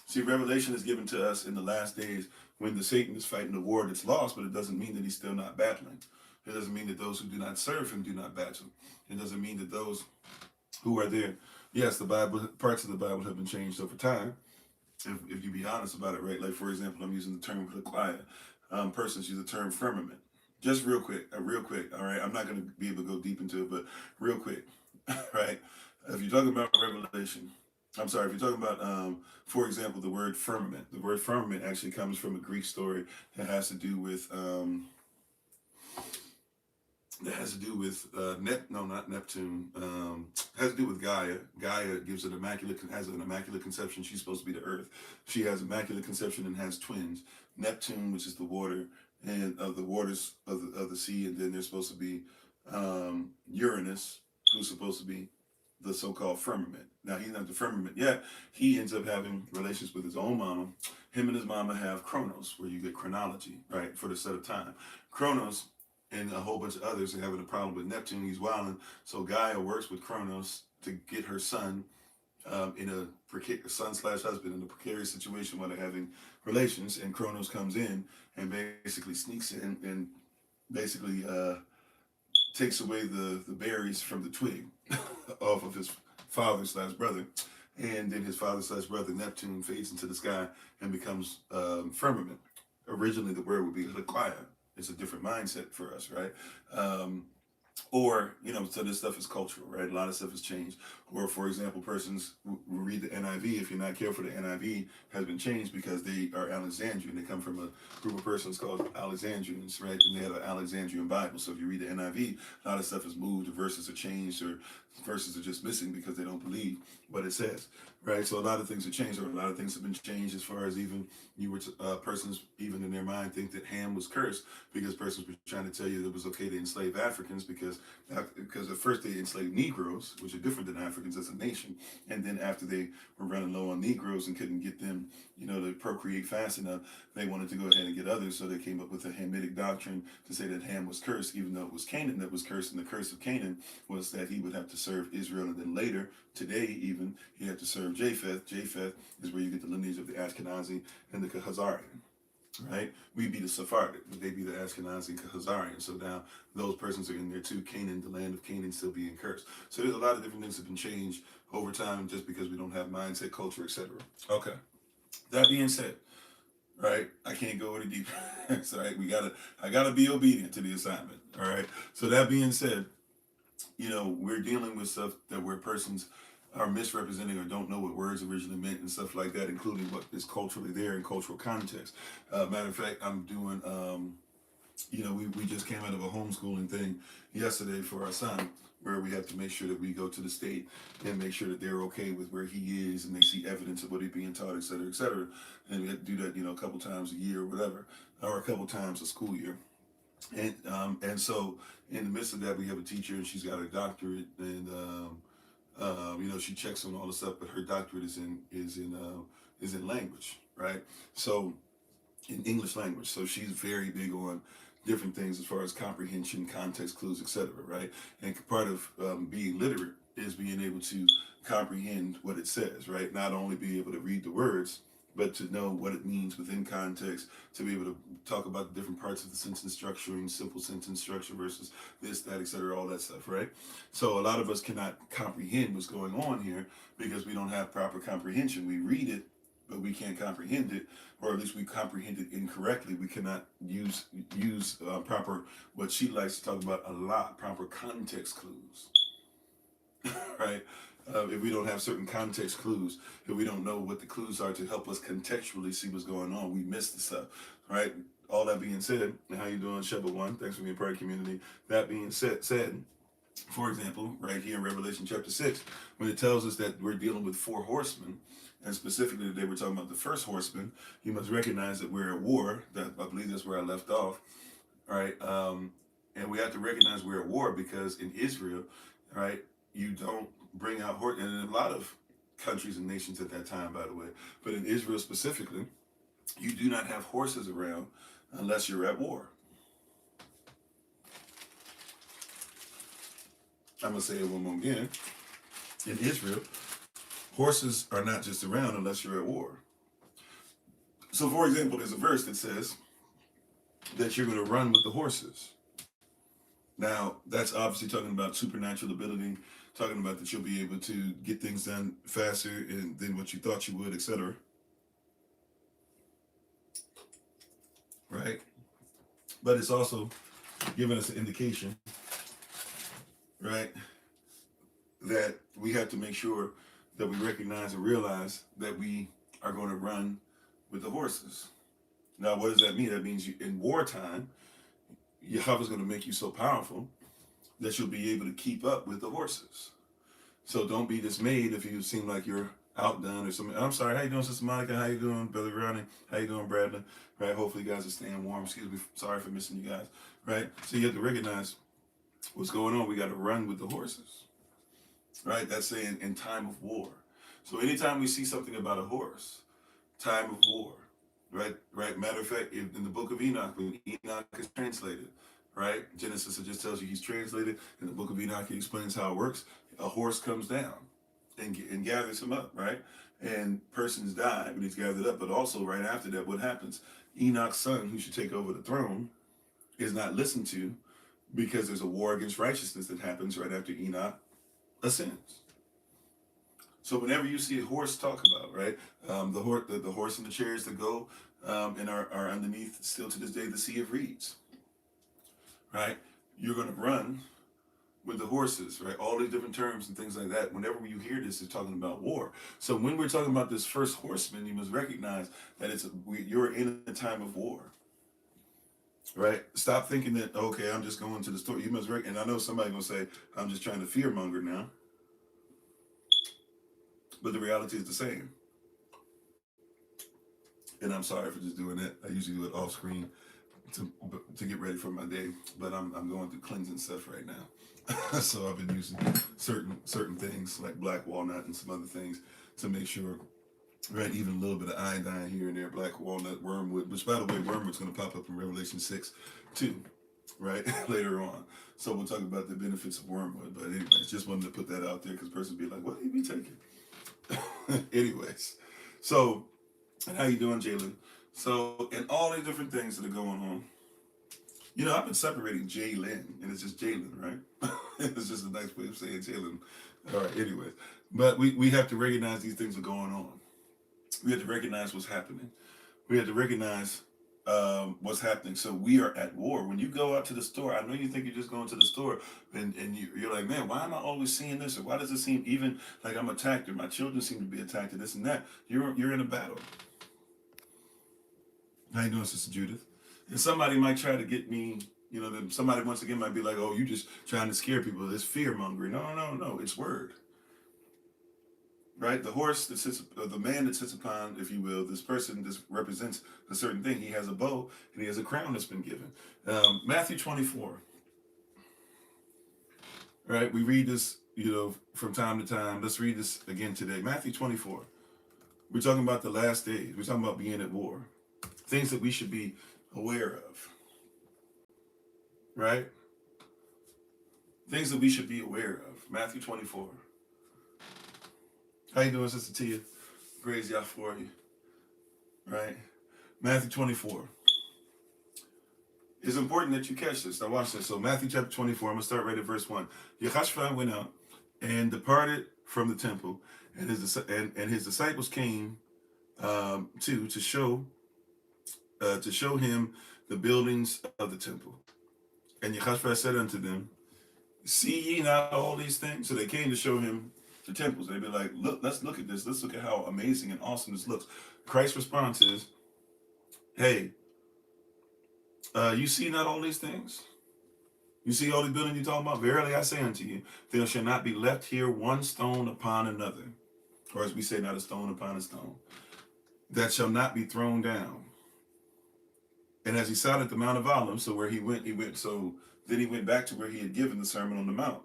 See, Revelation is given to us in the last days when the Satan is fighting a war that's lost, but it doesn't mean that he's still not battling. It doesn't mean that those who do not serve him do not battle. It doesn't mean that those who are there, yes, the Bible, parts of the Bible have been changed over time. If you be honest about it, right? Like, for example, I'm using the term quiet. Persons use the term firmament. Just real quick, all right? I'm not going to be able to go deep into it, but real quick, right? If you're talking about Revelation, if you're talking about, for example, the word firmament actually comes from a Greek story that has to do with, not Neptune. Has to do with Gaia. Gaia has an immaculate conception. She's supposed to be the earth. She has immaculate conception and has twins. Neptune, which is the water, and of the waters of the sea, and then there's supposed to be Uranus, who's supposed to be the so-called firmament. Now, he's not the firmament yet. He ends up having relations with his own mama. Him and his mama have chronos, where you get chronology, right, for the set of time. Chronos and a whole bunch of others are having a problem with Neptune. He's wilding. So Gaia works with Kronos to get her son in a son slash husband in a precarious situation while they're having relations, and Kronos comes in and basically sneaks in and basically takes away the berries from the twig off of his father slash brother, and then his father slash brother Neptune fades into the sky and becomes firmament. Originally, the word would be Laquia. It's a different mindset for us, right? Or, so this stuff is cultural, right? A lot of stuff has changed. Or, for example, persons who read the NIV, if you're not careful, the NIV has been changed because they are Alexandrian. They come from a group of persons called Alexandrians, right? And they have an Alexandrian Bible. So if you read the NIV, a lot of stuff is moved, the verses are changed, or verses are just missing because they don't believe what it says, right? So a lot of things have changed, or a lot of things have been changed as far as even persons, even in their mind, think that Ham was cursed because persons were trying to tell you that it was okay to enslave Africans because at first they enslaved Negroes, which are different than Africans as a nation, and then after they were running low on Negroes and couldn't get them, to procreate fast enough, they wanted to go ahead and get others, so they came up with a Hamitic doctrine to say that Ham was cursed, even though it was Canaan that was cursed, and the curse of Canaan was that he would have to serve Israel, and then later, today even, he had to serve Japheth. Japheth is where you get the lineage of the Ashkenazi and the Khazarian. Right? We be the Sephardic, but they be the Ashkenazi and Khazarian. So now those persons are in there too. Canaan, the land of Canaan, still being cursed. So there's a lot of different things that have been changed over time just because we don't have mindset, culture, etc. Okay. That being said, right, I can't go any deeper. So right, I gotta be obedient to the assignment. All right. So that being said, we're dealing with stuff that where persons are misrepresenting or don't know what words originally meant and stuff like that, including what is culturally there in cultural context. Matter of fact, I'm doing, we just came out of a homeschooling thing yesterday for our son, where we have to make sure that we go to the state and make sure that they're okay with where he is and they see evidence of what he's being taught, et cetera, et cetera. And we have to do that, a couple times a year or whatever, or a couple times a school year. And so in the midst of that, we have a teacher and she's got a doctorate, and she checks on all the stuff, but her doctorate is in language, right? So in English language, so she's very big on different things as far as comprehension, context clues, etc., right? And part of being literate is being able to comprehend what it says, right? Not only be able to read the words, but to know what it means within context, to be able to talk about the different parts of the sentence structuring, simple sentence structure versus this, that, etc., all that stuff, right? So a lot of us cannot comprehend what's going on here because we don't have proper comprehension. We read it, but we can't comprehend it, or at least we comprehend it incorrectly. We cannot use proper, what she likes to talk about a lot, proper context clues, right? If we don't have certain context clues, if we don't know what the clues are to help us contextually see what's going on, we miss the stuff, right? All that being said, how you doing, Sheba One? Thanks for being part of the community. That being said, for example, right here in Revelation chapter 6, when it tells us that we're dealing with 4 horsemen, and specifically today we're talking about the first horseman, you must recognize that we're at war. That, I believe that's where I left off, right? And we have to recognize we're at war because in Israel, right, you don't bring out horse, and in a lot of countries and nations at that time, by the way, but in Israel specifically, you do not have horses around unless you're at war. I'm going to say it one more again. In Israel, horses are not just around unless you're at war. So, for example, there's a verse that says that you're going to run with the horses. Now, that's obviously talking about supernatural ability, talking about that you'll be able to get things done faster than what you thought you would, etc. Right? But it's also giving us an indication, right, that we have to make sure that we recognize and realize that we are going to run with the horses. Now, what does that mean? That means in wartime, Yahweh's going to make you so powerful that you'll be able to keep up with the horses. So don't be dismayed if you seem like you're outdone or something. I'm sorry. How you doing, Sister Monica? How you doing, Brother Ronnie? How you doing, Bradley? Right. Hopefully, you guys are staying warm. Excuse me. Sorry for missing you guys. Right. So you have to recognize what's going on. We got to run with the horses. Right. That's saying in time of war. So anytime we see something about a horse, time of war. Right. Matter of fact, in the book of Enoch, when Enoch is translated, right? Genesis, it just tells you he's translated. In the book of Enoch, he explains how it works. A horse comes down and gathers him up, right? And persons die when he's gathered up. But also, right after that, what happens? Enoch's son, who should take over the throne, is not listened to because there's a war against righteousness that happens right after Enoch ascends. So whenever you see a horse talk about, right, the horse and the chariots that go and are underneath still to this day the sea of reeds, right? You're going to run with the horses, right? All these different terms and things like that. Whenever you hear this, it's talking about war. So when we're talking about this first horseman, you must recognize that you're in a time of war, right? Stop thinking that, okay, I'm just going to the store. You must and I know somebody's going to say, I'm just trying to fearmonger now. But the reality is the same. And I'm sorry for just doing that. I usually do it off screen to get ready for my day, but I'm going through cleansing stuff right now. So I've been using certain things like black walnut and some other things to make sure, right, even a little bit of iodine here and there, black walnut, wormwood, which by the way, wormwood's going to pop up in Revelation 6 too, right, later on. So we'll talk about the benefits of wormwood. But anyways, just wanted to put that out there because person be like, what do you be taking? Anyways, so how you doing, Jalen? So, and all these different things that are going on. You know, I've been separating Jalen, and it's just Jalen, right? It's just a nice way of saying Jalen. All right, anyways. But we have to recognize these things are going on. We have to recognize what's happening. We have to recognize what's happening. So we are at war. When you go out to the store, I know you think you're just going to the store, and you're like, man, why am I always seeing this? Or why does it seem even like I'm attacked, or my children seem to be attacked, or this and that? You're in a battle. How you doing, Sister Judith? And somebody might try to get me, you know, somebody once again might be like, oh, you just trying to scare people. It's fear mongering. No. It's word. Right? The horse that sits, the man that sits upon, if you will, this person, this represents a certain thing. He has a bow and he has a crown that's been given. Matthew 24. Right? We read this, you know, from time to time. Let's read this again today. Matthew 24. We're talking about the last days. We're talking about being at war. Things that we should be aware of, right? Things that we should be aware of. Matthew 24. How you doing, Sister Tia? Praise Yah for you, right? Matthew 24. It's important that you catch this. Now watch this. So Matthew chapter 24, I'm going to start right at verse 1. Yehoshaphat went out and departed from the temple, and his disciples came to show him the buildings of the temple. And Yehoshaphat said unto them, see ye not all these things? So they came to show him the temples. They'd be like, look, let's look at this. Let's look at how amazing and awesome this looks. Christ's response is, hey, you see not all these things? You see all the buildings you're talking about? Verily I say unto you, there shall not be left here one stone upon another. Or as we say, not a stone upon a stone. That shall not be thrown down. And as he sat at the Mount of Olives, so where he went, so then he went back to where he had given the Sermon on the Mount.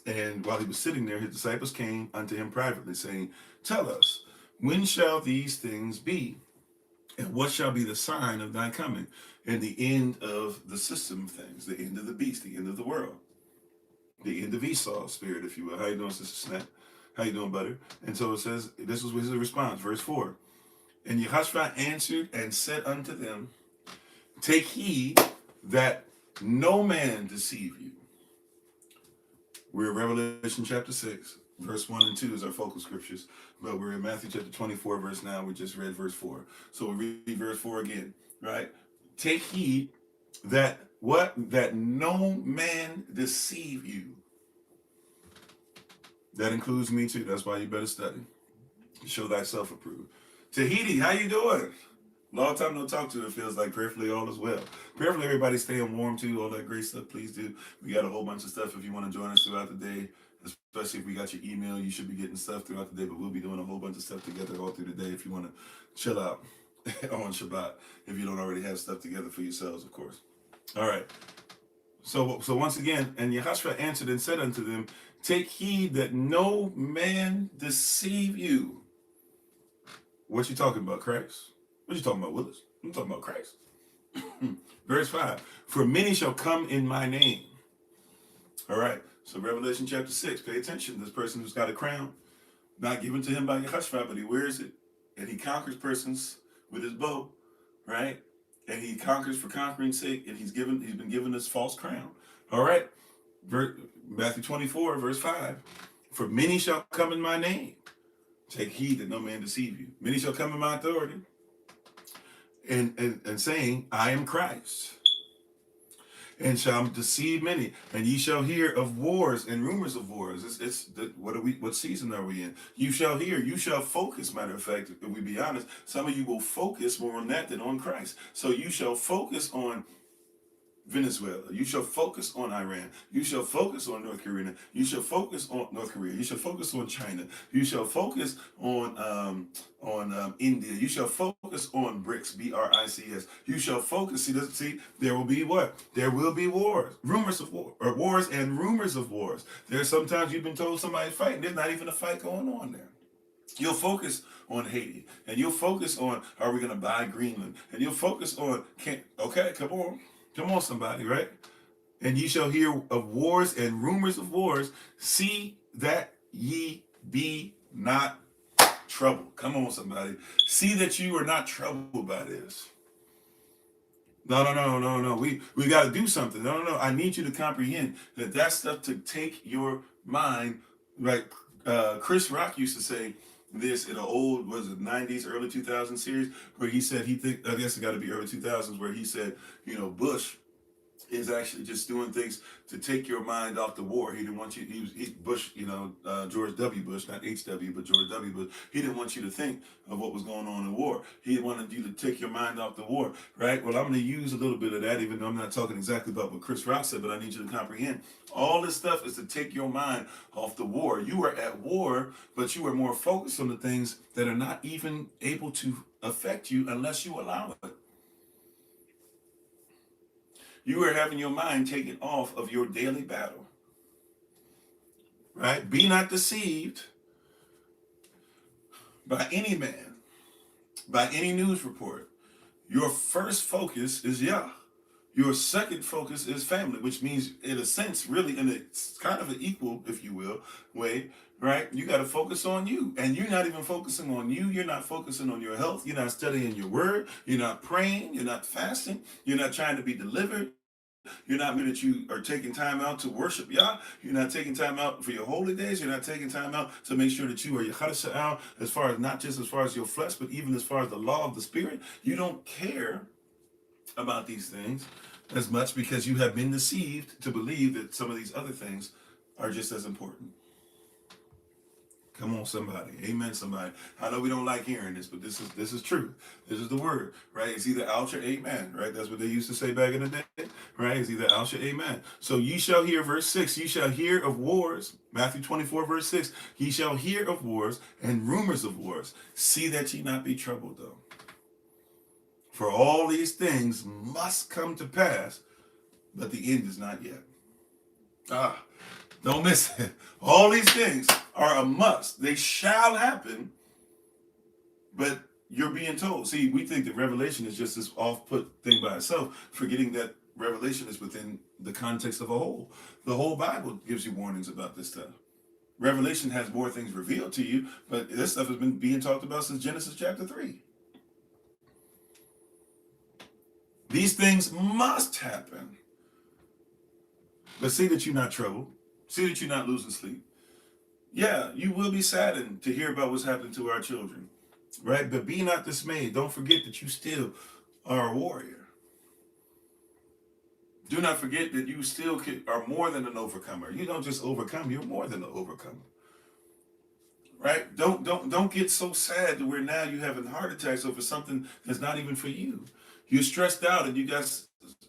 And while he was sitting there, his disciples came unto him privately, saying, tell us, when shall these things be? And what shall be the sign of thy coming? And the end of the system of things, the end of the beast, the end of the world, the end of Esau's spirit, if you will. How you doing, Sister Snap? How you doing, butter? And so it says, this was his response, verse 4. And Yehoshaphat answered and said unto them, take heed that no man deceive you. We're in Revelation chapter 6, verse 1 and 2 is our focal scriptures. But we're in Matthew chapter 24, verse 9. We just read verse 4. So we read verse 4 again, right? Take heed that what? That no man deceive you. That includes me too. That's why you better study. Show thyself approved. Tahiti, how you doing? Long time no talk to. It feels like prayerfully all is well. Prayerfully everybody's staying warm too. All that great stuff. Please do. We got a whole bunch of stuff if you want to join us throughout the day. Especially if we got your email, you should be getting stuff throughout the day. But we'll be doing a whole bunch of stuff together all through the day if you want to chill out on Shabbat. If you don't already have stuff together for yourselves, of course. All right. So once again, and Yehoshaphat answered and said unto them, take heed that no man deceive you. What you talking about, Christ? What you talking about, Willis? I'm talking about Christ. Verse 5. For many shall come in my name. All right. So Revelation chapter 6. Pay attention. This person who's got a crown, not given to him by Yehoshua, but he wears it. And he conquers persons with his bow. Right? And he conquers for conquering's sake. And he's been given this false crown. All right. Matthew 24, verse 5. For many shall come in my name. Take heed that no man deceive you. Many shall come in my authority. And saying, I am Christ. And shall deceive many, and ye shall hear of wars and rumors of wars. What season are we in? You shall hear, you shall focus. Matter of fact, if we be honest, some of you will focus more on that than on Christ. So you shall focus on Venezuela. You shall focus on Iran. You shall focus on North Korea. You shall focus on North Korea. You shall focus on China. You shall focus on India. You shall focus on BRICS, BRICS. You shall focus. See, there will be what? There will be wars, rumors of war, or wars and rumors of wars. There's sometimes you've been told somebody's fighting. There's not even a fight going on there. You'll focus on Haiti, and you'll focus on, are we going to buy Greenland? And you'll focus on, okay, come on, somebody, right? And ye shall hear of wars and rumors of wars. See that ye be not troubled. Come on, somebody. See that you are not troubled by this. No. We got to do something. No. I need you to comprehend that stuff to take your mind, right? Chris Rock used to say this in an old, was it 90s, early 2000s series, where he said I guess it got to be early 2000s, where he said, Bush is actually just doing things to take your mind off the war. He didn't want you, he Bush, George W. Bush, not H.W., but George W. Bush. He didn't want you to think of what was going on in war. He wanted you to take your mind off the war, right? Well, I'm going to use a little bit of that, even though I'm not talking exactly about what Chris Rock said, but I need you to comprehend. All this stuff is to take your mind off the war. You are at war, but you are more focused on the things that are not even able to affect you unless you allow it. You are having your mind taken off of your daily battle. Right? Be not deceived by any man, by any news report. Your first focus is Yah. Your second focus is family, which means, in a sense, really, in a kind of an equal, if you will, way, right? You got to focus on you. And you're not even focusing on you. You're not focusing on your health. You're not studying your word. You're not praying. You're not fasting. You're not trying to be delivered. You're not mean that you are taking time out to worship Yah. You're not taking time out for your holy days. You're not taking time out to make sure that you are Yechadasha'al, as far as not just as far as your flesh, but even as far as the law of the Spirit. You don't care about these things as much because you have been deceived to believe that some of these other things are just as important. Come on, somebody. Amen, somebody. I know we don't like hearing this, but this is true. This is the word, right? It's either out or amen, right? That's what they used to say back in the day, right? It's either out or amen. So ye shall hear, verse 6, ye shall hear of wars. Matthew 24, verse 6, ye shall hear of wars and rumors of wars. See that ye not be troubled, though. For all these things must come to pass, but the end is not yet. Don't miss it. All these things are a must. They shall happen, but you're being told. See, we think that Revelation is just this off-put thing by itself, forgetting that Revelation is within the context of a whole. The whole Bible gives you warnings about this stuff. Revelation has more things revealed to you, but this stuff has been being talked about since Genesis chapter 3. These things must happen. But see that you're not troubled. See that you're not losing sleep. Yeah, you will be saddened to hear about what's happening to our children, right? But be not dismayed. Don't forget that you still are a warrior. Do not forget that you still are more than an overcomer. You don't just overcome, you're more than an overcomer. Right? Don't get so sad to where now you're having heart attacks over something that's not even for you. You're stressed out and you got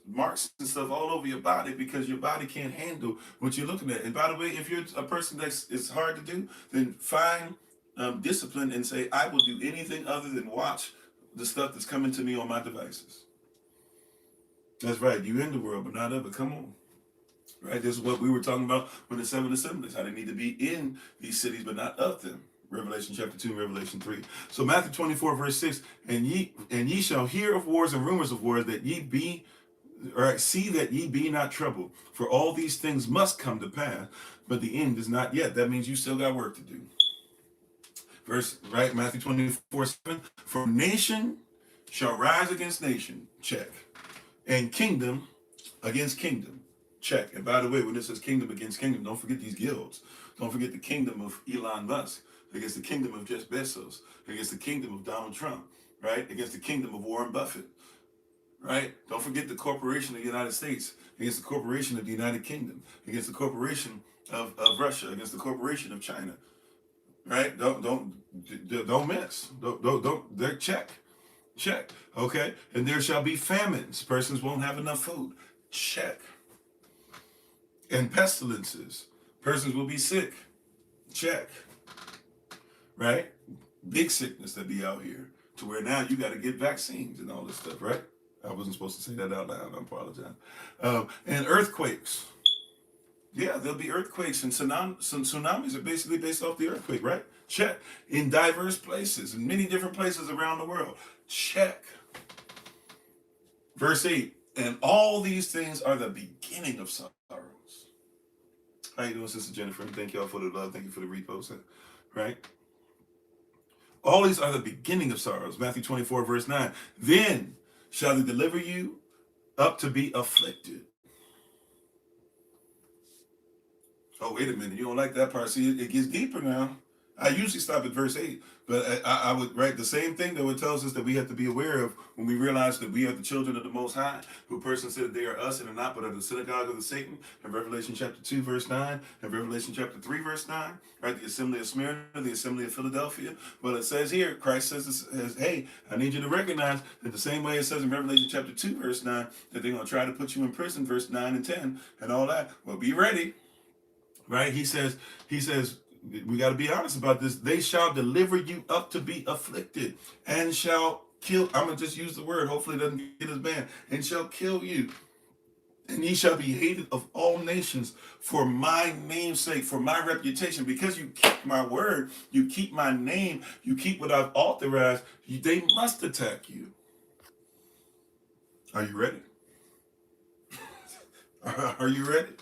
marks and stuff all over your body because your body can't handle what you're looking at. And by the way, if you're a person it's hard to do, then find discipline and say, I will do anything other than watch the stuff that's coming to me on my devices. That's right. You in the world, but not of it. Come on. Right? This is what we were talking about with the 7 assemblies, how they need to be in these cities, but not of them. Revelation chapter 2 and Revelation 3. So Matthew 24, verse 6, and ye shall hear of wars and rumors of wars, that ye be, or see that ye be not troubled. For all these things must come to pass, but the end is not yet. That means you still got work to do. Verse, right, Matthew 24, 7, for nation shall rise against nation, check, and kingdom against kingdom, check. And by the way, when it says kingdom against kingdom, don't forget these guilds. Don't forget the kingdom of Elon Musk against the kingdom of Jeff Bezos, against the kingdom of Donald Trump, right? Against the kingdom of Warren Buffett, right? Don't forget the corporation of the United States against the corporation of the United Kingdom, against the corporation of Russia, against the corporation of China, right? Don't miss. Don't check. Okay, and there shall be famines. Persons won't have enough food. Check. And pestilences. Persons will be sick. Check. Right? Big sickness that be out here, to where now you got to get vaccines and all this stuff, right? I wasn't supposed to say that out loud. I apologize. And earthquakes. Yeah, there'll be earthquakes, and tsunamis are basically based off the earthquake, right? Check. In diverse places, in many different places around the world. Check. Verse 8, and all these things are the beginning of sorrows. How you doing, Sister Jennifer? Thank y'all for the love. Thank you for the repost. Right? All these are the beginning of sorrows. Matthew 24, verse 9. Then shall they deliver you up to be afflicted. Oh, wait a minute. You don't like that part. See, it gets deeper now. I usually stop at verse 8, but I would write the same thing, though. It tells us that we have to be aware of when we realize that we are the children of the Most High, who person said that they are us and are not, but are the synagogue of the Satan, in Revelation chapter 2, verse 9, and Revelation chapter 3, verse 9, right? The assembly of Smyrna, the assembly of Philadelphia. Well, it says here, Christ says, hey, I need you to recognize that the same way it says in Revelation chapter 2, verse 9, that they're going to try to put you in prison, verse 9 and 10, and all that. Well, be ready, right? He says, we got to be honest about this. They shall deliver you up to be afflicted and shall kill. I'm going to just use the word. Hopefully it doesn't get us banned. And shall kill you. And ye shall be hated of all nations for my name's sake, for my reputation. Because you keep my word, you keep my name, you keep what I've authorized, they must attack you. Are you ready? Are you ready?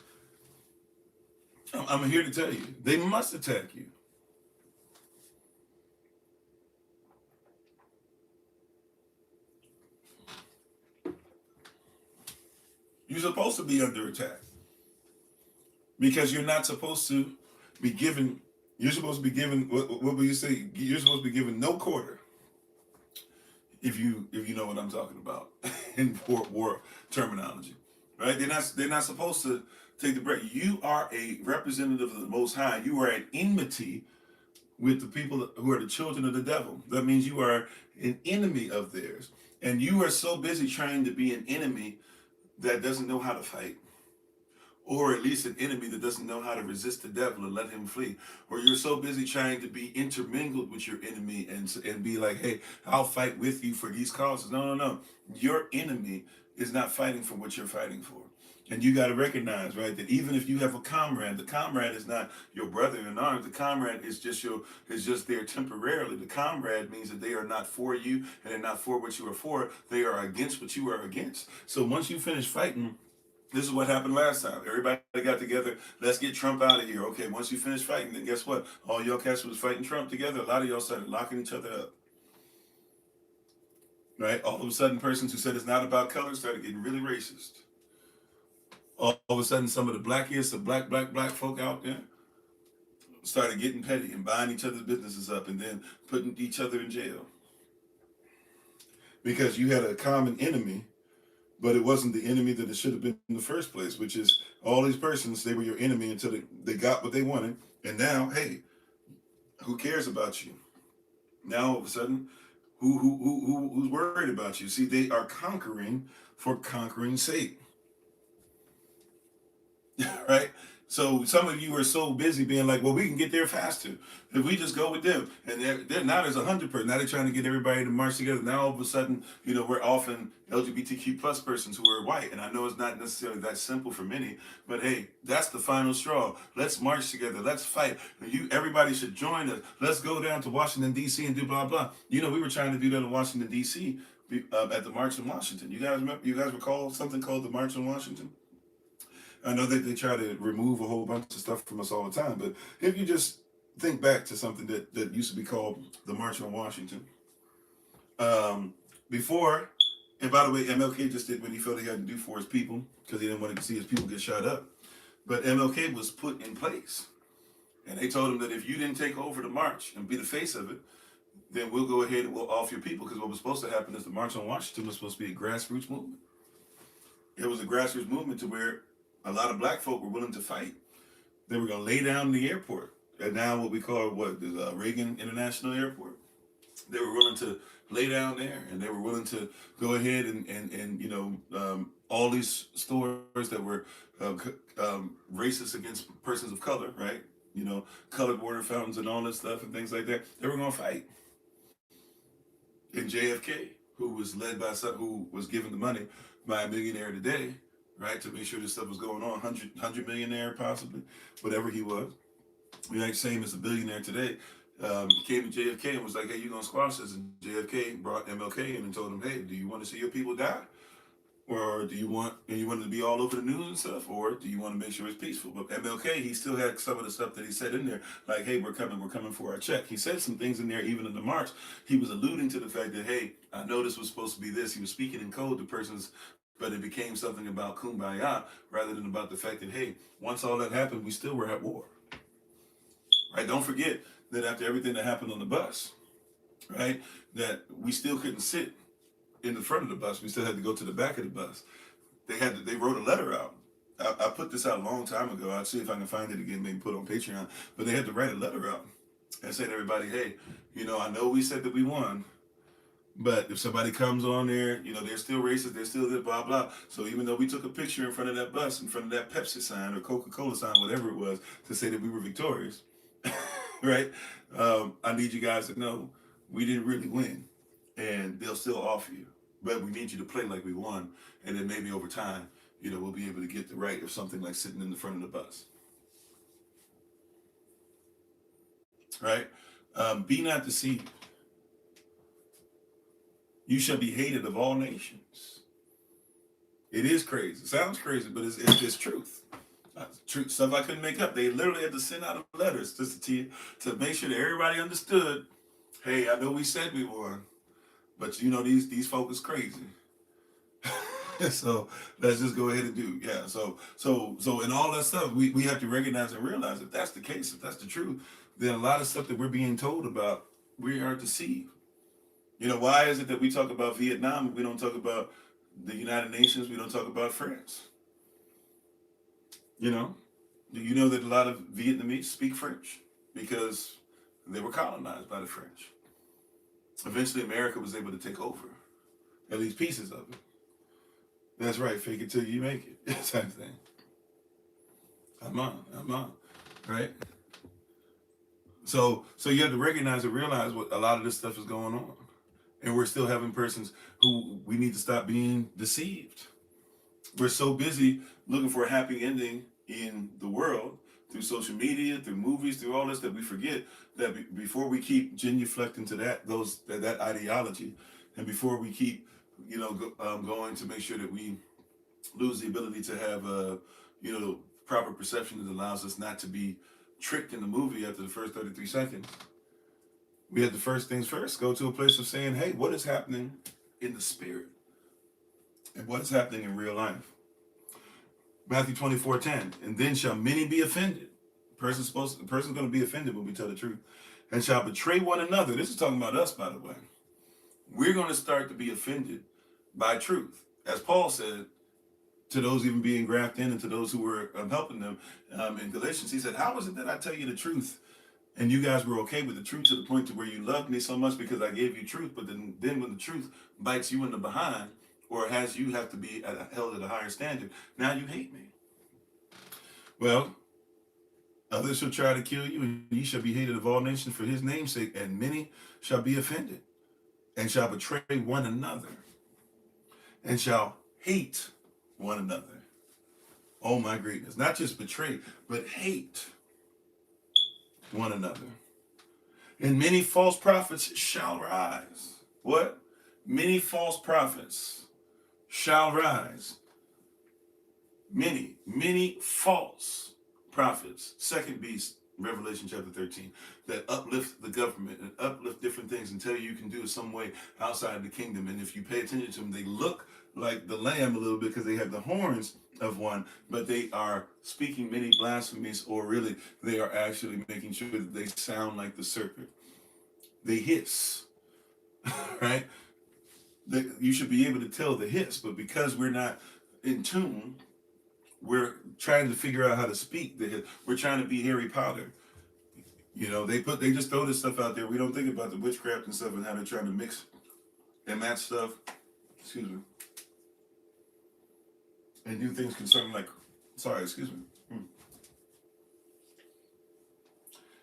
I'm here to tell you, they must attack you. You're supposed to be under attack because you're not supposed to be given. You're supposed to be given. What will you say? You're supposed to be given no quarter. If you know what I'm talking about in war terminology, right? They're not supposed to take the break. You are a representative of the Most High. You are at enmity with the people who are the children of the devil. That means you are an enemy of theirs. And you are so busy trying to be an enemy that doesn't know how to fight. Or at least an enemy that doesn't know how to resist the devil and let him flee. Or you're so busy trying to be intermingled with your enemy and be like, hey, I'll fight with you for these causes. No. Your enemy is not fighting for what you're fighting for. And you got to recognize, right, that even if you have a comrade, the comrade is not your brother in arms. The comrade is just there temporarily. The comrade means that they are not for you and they're not for what you are for. They are against what you are against. So once you finish fighting, this is what happened last time. Everybody got together. Let's get Trump out of here. Okay, once you finish fighting, then guess what? All y'all cats was fighting Trump together. A lot of y'all started locking each other up. Right? All of a sudden, persons who said it's not about color started getting really racist. All of a sudden, some of the blackiest of black folk out there started getting petty and buying each other's businesses up and then putting each other in jail. Because you had a common enemy, but it wasn't the enemy that it should have been in the first place, which is all these persons, they were your enemy until they got what they wanted. And now, hey, who cares about you? Now, all of a sudden, who's worried about you? See, they are conquering for conquering's sake. Right? So some of you are so busy being like, well, we can get there faster if we just go with them. And they're now there's 100%. Now they're trying to get everybody to march together. Now all of a sudden, we're often LGBTQ plus persons who are white. And I know it's not necessarily that simple for many, but hey, that's the final straw. Let's march together. Let's fight. Everybody should join us. Let's go down to Washington D.C. and do blah blah. We were trying to do that in Washington D.C. At the March in Washington. You guys remember? You guys recall something called the March in Washington? I know that they try to remove a whole bunch of stuff from us all the time, but if you just think back to something that used to be called the March on Washington, before, and by the way, MLK just did what he felt he had to do for his people because he didn't want to see his people get shot up. But MLK was put in place, and they told him that if you didn't take over the march and be the face of it, then we'll go ahead and we'll off your people, because what was supposed to happen is the March on Washington was supposed to be a grassroots movement. It was a grassroots movement to where a lot of black folk were willing to fight. They were going to lay down in the airport, and now what we call Reagan International Airport. They were willing to lay down there, and they were willing to go ahead and all these stores that were racist against persons of color, right? Colored water fountains and all this stuff and things like that. They were going to fight. And JFK, who was who was given the money by a millionaire today, right, to make sure this stuff was going on, 100 millionaire possibly, whatever he was, same as a billionaire today, came to JFK and was like, hey, you gonna squash this? And JFK brought MLK in and told him, hey, do you want to see your people die? Or do you want it to be all over the news and stuff? Or do you want to make sure it's peaceful? But MLK, he still had some of the stuff that he said in there, like, hey, we're coming for our check. He said some things in there, even in the march. He was alluding to the fact that, hey, I know this was supposed to be this. He was speaking in code to persons, but it became something about kumbaya rather than about the fact that, hey, once all that happened, we still were at war. Right? Don't forget that after everything that happened on the bus, right, that we still couldn't sit in the front of the bus. We still had to go to the back of the bus. They wrote a letter out. I put this out a long time ago. I'll see if I can find it again, maybe put it on Patreon. But they had to write a letter out and say to everybody, hey, I know we said that we won, but if somebody comes on there, they're still racist, they're still this, blah, blah. So even though we took a picture in front of that bus, in front of that Pepsi sign or Coca-Cola sign, whatever it was, to say that we were victorious, right? I need you guys to know we didn't really win, and they'll still offer you. But we need you to play like we won, and then maybe over time, we'll be able to get the right of something like sitting in the front of the bus. Right? Be not deceived. You shall be hated of all nations. It is crazy. It sounds crazy, but it's truth. Truth, stuff I couldn't make up. They literally had to send out letters just to make sure that everybody understood, hey, I know we said we won, but these folk is crazy. So let's just go ahead and do, yeah. So in all that stuff, we have to recognize and realize if that's the case, if that's the truth, then a lot of stuff that we're being told about, we are deceived. Why is it that we talk about Vietnam and we don't talk about the United Nations, we don't talk about France? Do you know that a lot of Vietnamese speak French? Because they were colonized by the French. Eventually, America was able to take over, at least pieces of it. That's right, fake it till you make it, same thing. I'm on, right? So you have to recognize and realize what a lot of this stuff is going on. And we're still having persons who we need to stop being deceived. We're so busy looking for a happy ending in the world through social media, through movies, through all this, that we forget that before we keep genuflecting to that ideology, and before we keep going to make sure that we lose the ability to have proper perception that allows us not to be tricked in the movie after the first 33 seconds. We have to first things first, go to a place of saying, hey, what is happening in the spirit? And what is happening in real life? Matthew 24:10, and then shall many be offended. The person's going to be offended when we tell the truth. And shall betray one another. This is talking about us, by the way. We're going to start to be offended by truth. As Paul said, to those even being grafted in and to those who were helping them in Galatians, he said, how is it that I tell you the truth and you guys were okay with the truth to the point to where you loved me so much because I gave you truth, but then when the truth bites you in the behind or you have to be held at a higher standard, now you hate me? Well, Others shall try to kill you, and ye shall be hated of all nations for his name's sake, and many shall be offended, and shall betray one another, and shall hate one another. Oh my greatness. Not just betray, but hate one another. And many false prophets shall rise. What? Many false prophets shall rise. Many false prophets. Second beast, Revelation chapter 13, that uplift the government and uplift different things and tell you can do it some way outside of the kingdom. And if you pay attention to them, they look like the lamb a little bit because they have the horns of one, but they are speaking many blasphemies, or really they are actually making sure that they sound like the serpent. They hiss, right? You should be able to tell the hiss, but because we're not in tune, we're trying to figure out how to speak the hiss. We're trying to be Harry Potter. You know, they just throw this stuff out there. We don't think about the witchcraft and stuff and how they're trying to mix and match stuff. Excuse me. And do things concerning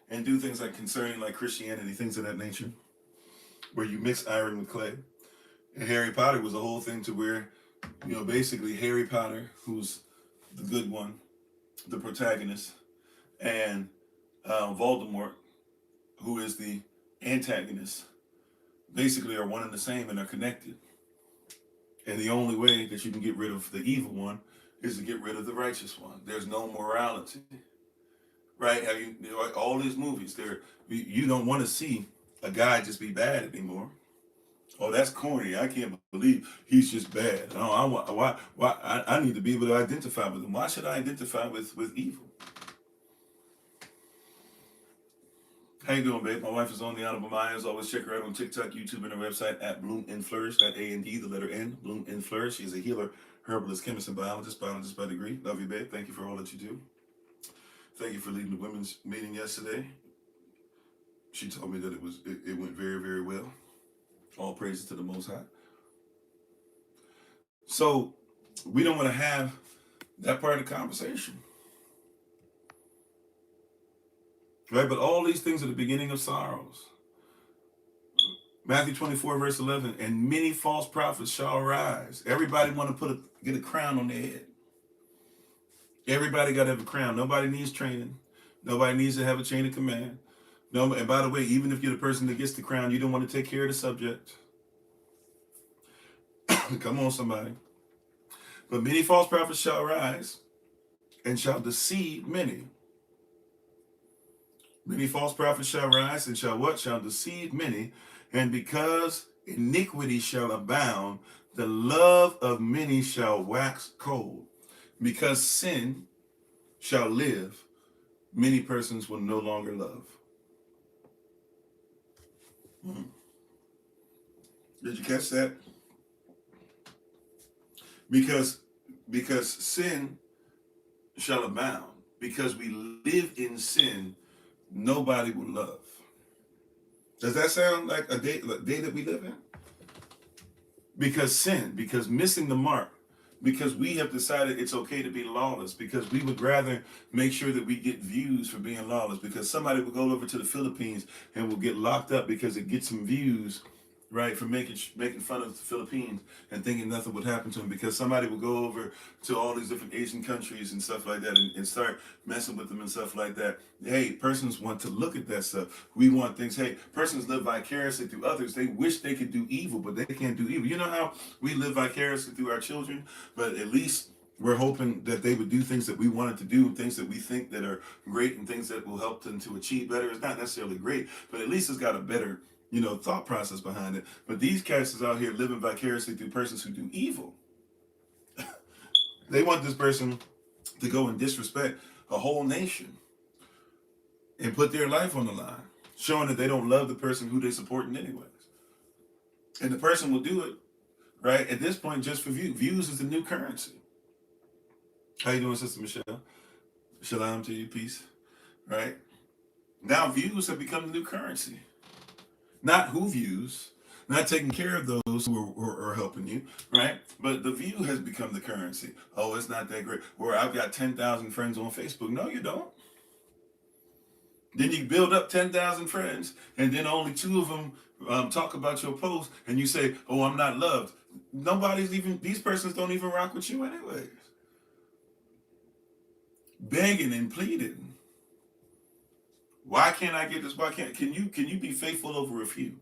and do things like concerning like Christianity, things of that nature, where you mix iron with clay. And Harry Potter was a whole thing to where, you know, basically Harry Potter, who's the good one, the protagonist, and Voldemort, who is the antagonist, basically are one and the same and are connected. And the only way that you can get rid of the evil one is to get rid of the righteous one. There's no morality, right? All these movies, you don't want to see a guy just be bad anymore. Oh, that's corny. I can't believe he's just bad. Oh, I need to be able to identify with him. Why should I identify with evil? How you doing, babe? My wife is on the Honorable Myers. Always check her out on TikTok, YouTube, and her website at Bloom and Flourish. That A&D, the letter N, Bloom and Flourish. She's a healer, herbalist, chemist, and biologist by degree. Love you, babe. Thank you for all that you do. Thank you for leading the women's meeting yesterday. She told me that it went very, very well. All praises to the Most High. So we don't want to have that part of the conversation. Right? But all these things are the beginning of sorrows. Matthew 24, verse 11, and many false prophets shall arise. Everybody want to get a crown on their head. Everybody got to have a crown. Nobody needs training. Nobody needs to have a chain of command. No, and by the way, even if you're the person that gets the crown, you don't want to take care of the subject. Come on, somebody. But many false prophets shall rise and shall deceive many. Many false prophets shall rise and shall what? Shall deceive many. And because iniquity shall abound, the love of many shall wax cold. Because sin shall live, many persons will no longer love. Did you catch that? Because sin shall abound. Because we live in sin, nobody will love. Does that sound like a day that we live in? Because sin, because missing the mark, because we have decided it's okay to be lawless, because we would rather make sure that we get views for being lawless, because somebody will go over to the Philippines and will get locked up because it gets some views, right, for making fun of the Philippines and thinking nothing would happen to them, because somebody will go over to all these different Asian countries and stuff like that and start messing with them and stuff like that. Hey, persons want to look at that stuff. We want things. Hey, persons live vicariously through others. They wish they could do evil, but they can't do evil. You know how we live vicariously through our children, but at least we're hoping that they would do things that we wanted to do, things that we think that are great and things that will help them to achieve better. It's not necessarily great, but at least it's got a better thought process behind it. But these cats is out here living vicariously through persons who do evil. They want this person to go and disrespect a whole nation and put their life on the line, showing that they don't love the person who they're supporting anyways. And the person will do it, right, at this point just for views. Views is the new currency. How you doing, Sister Michelle? Shalom to you, peace. Right? Now views have become the new currency. Not who views, not taking care of those who are helping you, right? But the view has become the currency. Oh, it's not that great. Where I've got 10,000 friends on Facebook. No, you don't. Then you build up 10,000 friends, and then only 2 of them talk about your post, and you say, "Oh, I'm not loved." Nobody's even, these persons don't even rock with you anyways. Begging and pleading. Why can't I get this? Why can't, can you be faithful over a few?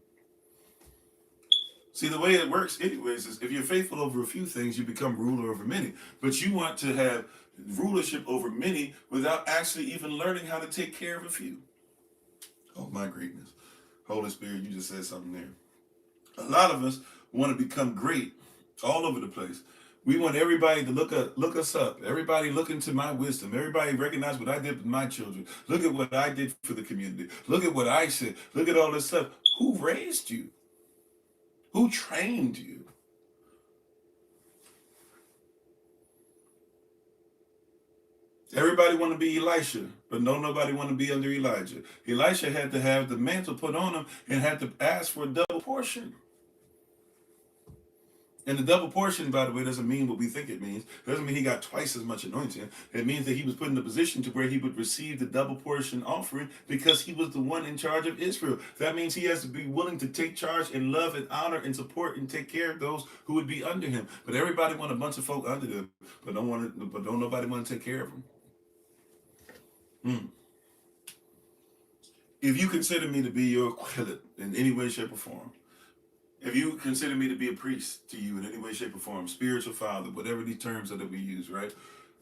See, the way it works anyways is if you're faithful over a few things, you become ruler over many. But you want to have rulership over many without actually even learning how to take care of a few. Oh my greatness. Holy Spirit, you just said something there. A lot of us want to become great all over the place. We want everybody to look us up. Everybody look into my wisdom. Everybody recognize what I did with my children. Look at what I did for the community. Look at what I said. Look at all this stuff. Who raised you? Who trained you? Everybody want to be Elisha, but nobody want to be under Elijah. Elisha had to have the mantle put on him and had to ask for a double portion. And the double portion, by the way, doesn't mean what we think it means. It doesn't mean he got twice as much anointing. It means that he was put in a position to where he would receive the double portion offering because he was the one in charge of Israel. That means he has to be willing to take charge and love and honor and support and take care of those who would be under him. But everybody want a bunch of folk under them, but don't nobody want to take care of them. If you consider me to be your equivalent in any way, shape, or form, if you consider me to be a priest to you in any way, shape, or form, spiritual father, whatever these terms are that we use, right?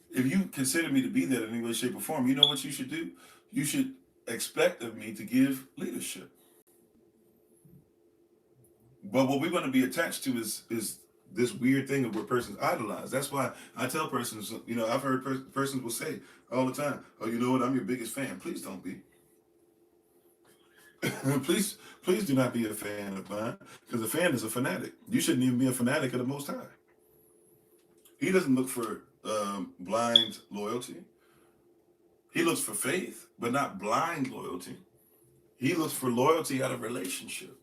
If you consider me to be that in any way, shape, or form, you know what you should do? You should expect of me to give leadership. But what we want to be attached to is this weird thing of where persons idolize. That's why I tell persons, I've heard persons will say all the time, "Oh, you know what? I'm your biggest fan." Please don't be. please do not be a fan of mine, because a fan is a fanatic. You shouldn't even be a fanatic of the Most High. He doesn't look for blind loyalty. He looks for faith, but not blind loyalty. He looks for loyalty out of relationship.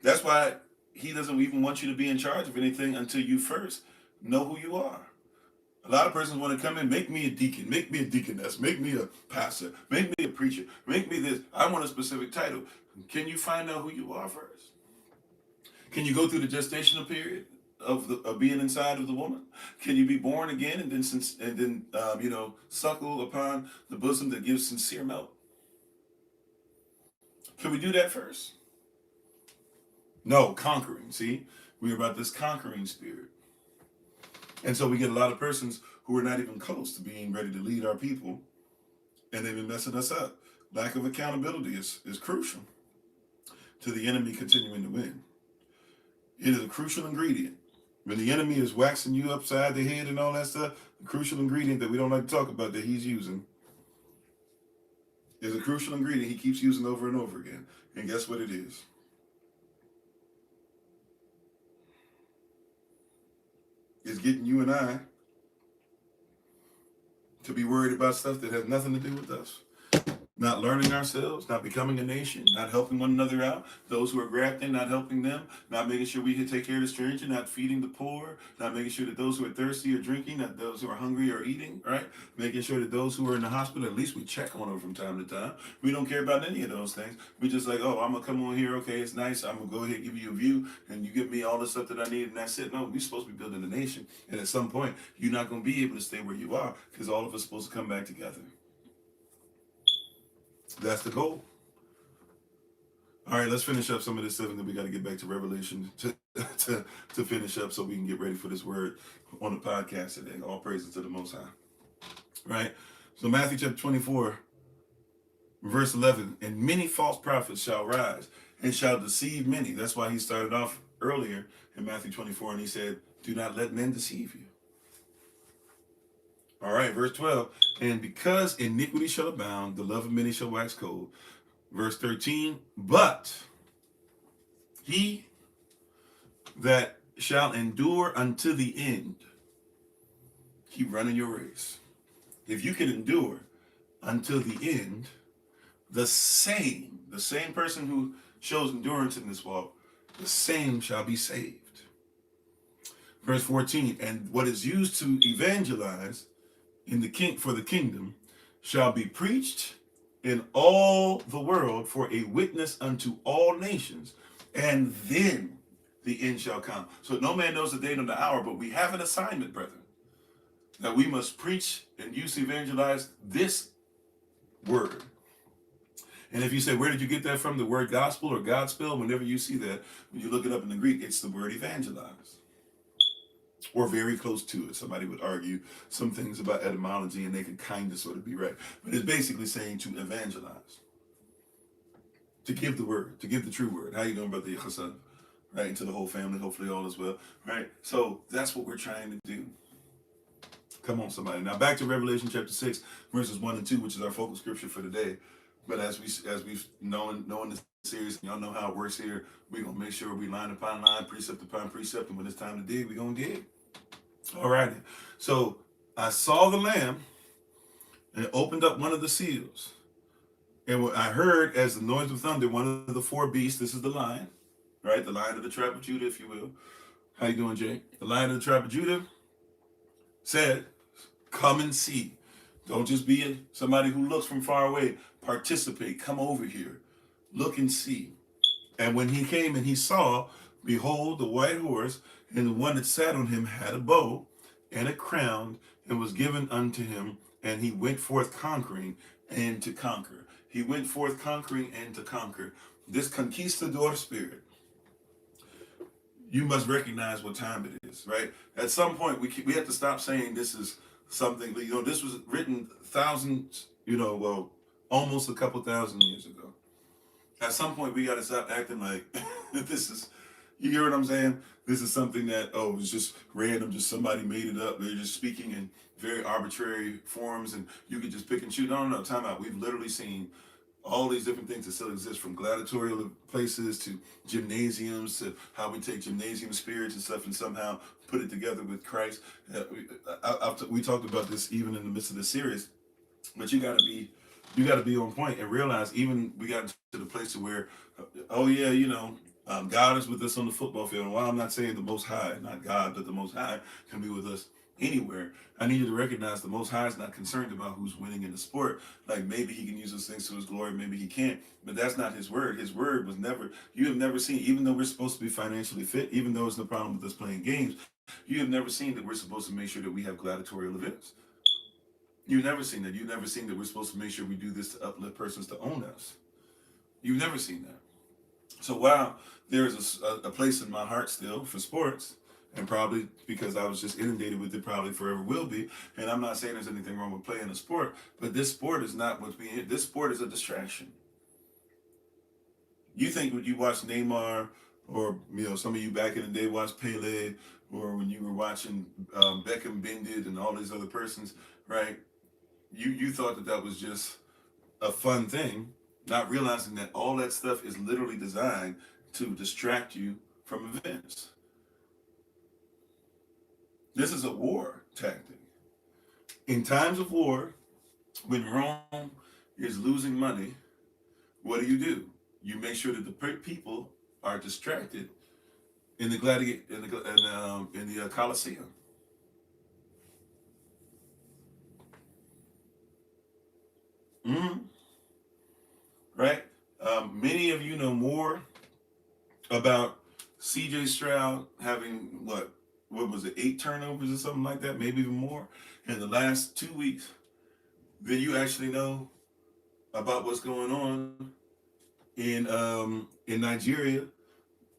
That's why he doesn't even want you to be in charge of anything until you first know who you are. A lot of persons want to come in, make me a deacon, make me a deaconess, make me a pastor, make me a preacher, make me this. I want a specific title. Can you find out who you are first? Can you go through the gestational period of being inside of the woman? Can you be born again and then suckle upon the bosom that gives sincere milk? Can we do that first? No, conquering. See, we're about this conquering spirit. And so we get a lot of persons who are not even close to being ready to lead our people, and they've been messing us up. Lack of accountability is crucial to the enemy continuing to win. It is a crucial ingredient. When the enemy is waxing you upside the head and all that stuff, the crucial ingredient that we don't like to talk about that he's using is a crucial ingredient he keeps using over and over again. And guess what it is? Is getting you and I to be worried about stuff that has nothing to do with us. Not learning ourselves, not becoming a nation, not helping one another out. Those who are grafting, not helping them, not making sure we can take care of the stranger, not feeding the poor, not making sure that those who are thirsty are drinking, not those who are hungry are eating, right? Making sure that those who are in the hospital, at least we check on them from time to time. We don't care about any of those things. We just like, oh, I'm going to come on here. Okay, it's nice. I'm going to go ahead and give you a view and you give me all the stuff that I need and that's it. No, we're supposed to be building a nation. And at some point, you're not going to be able to stay where you are because all of us are supposed to come back together. That's the goal. All right, let's finish up some of this stuff, and then we got to get back to Revelation to finish up so we can get ready for this word on the podcast today. All praises to the Most High. Right? So Matthew chapter 24, verse 11, and many false prophets shall rise and shall deceive many. That's why he started off earlier in Matthew 24, and he said, do not let men deceive you. All right, verse 12, and because iniquity shall abound, the love of many shall wax cold. Verse 13, but he that shall endure unto the end, keep running your race. If you can endure until the end, the same person who shows endurance in this walk, the same shall be saved. Verse 14, and what is used to evangelize in the for the kingdom shall be preached in all the world for a witness unto all nations, and then the end shall come. So no man knows the day nor the hour, but we have an assignment, brethren, that we must preach and use to evangelize this word. And if you say, where did you get that from? The word gospel or Godspell, whenever you see that, when you look it up in the Greek, it's the word evangelize, or very close to it. Somebody would argue some things about etymology, and they could kind of sort of be right. But it's basically saying to evangelize, to give the word, to give the true word. How you doing, Brother Chassan? Right, and to the whole family, hopefully all is well. Right, so that's what we're trying to do. Come on, somebody. Now back to Revelation chapter 6, verses 1 and 2, which is our focal scripture for today. But as we've known the series, y'all know how it works here. We're gonna make sure we line upon line, precept upon precept, and when it's time to dig, we're gonna dig. All righty. So I saw the Lamb, and it opened up one of the seals. And what I heard as the noise of thunder, one of the four beasts, this is the lion, right? The lion of the tribe of Judah, if you will. How you doing, Jay? The lion of the tribe of Judah said, come and see. Don't just be somebody who looks from far away. Participate. Come over here. Look and see. And when he came and he saw, behold, the white horse, and the one that sat on him had a bow and a crown, and was given unto him, and he went forth conquering and to conquer. He went forth conquering and to conquer. This conquistador spirit, you must recognize what time it is, right? At some point, we have to stop saying this is something, this was written thousands, well, almost a couple thousand years ago. At some point, we got to stop acting like this is, you hear what I'm saying? This is something that, it's just random, just somebody made it up. They're just speaking in very arbitrary forms, and you could just pick and choose. No, time out. We've literally seen all these different things that still exist, from gladiatorial places to gymnasiums, to how we take gymnasium spirits and stuff and somehow put it together with Christ. We talked about this even in the midst of the series, but you got to be on point and realize, even we got to the place to where, God is with us on the football field. And while I'm not saying the Most High, not God, but the Most High can be with us anywhere, I need you to recognize the Most High is not concerned about who's winning in the sport. Like, maybe he can use those things to his glory, maybe he can't, but that's not his word. His word was never, you have never seen, even though we're supposed to be financially fit, even though it's no problem with us playing games, you have never seen that we're supposed to make sure that we have gladiatorial events. You've never seen that. You've never seen that we're supposed to make sure we do this to uplift persons to own us. You've never seen that. So while there's a place in my heart still for sports, and probably because I was just inundated with it, probably forever will be. And I'm not saying there's anything wrong with playing a sport, but this sport is not what's being. This sport is a distraction. You think when you watch Neymar, or some of you back in the day watched Pele, or when you were watching Beckham Bendit and all these other persons, right? You thought that was just a fun thing, not realizing that all that stuff is literally designed to distract you from events. This is a war tactic. In times of war, when Rome is losing money, what do? You make sure that the people are distracted in the Colosseum. Mm-hmm. Right? Many of you know more about CJ Stroud having what was it, 8 turnovers or something like that, maybe even more, in the last 2 weeks than you actually know about what's going on in Nigeria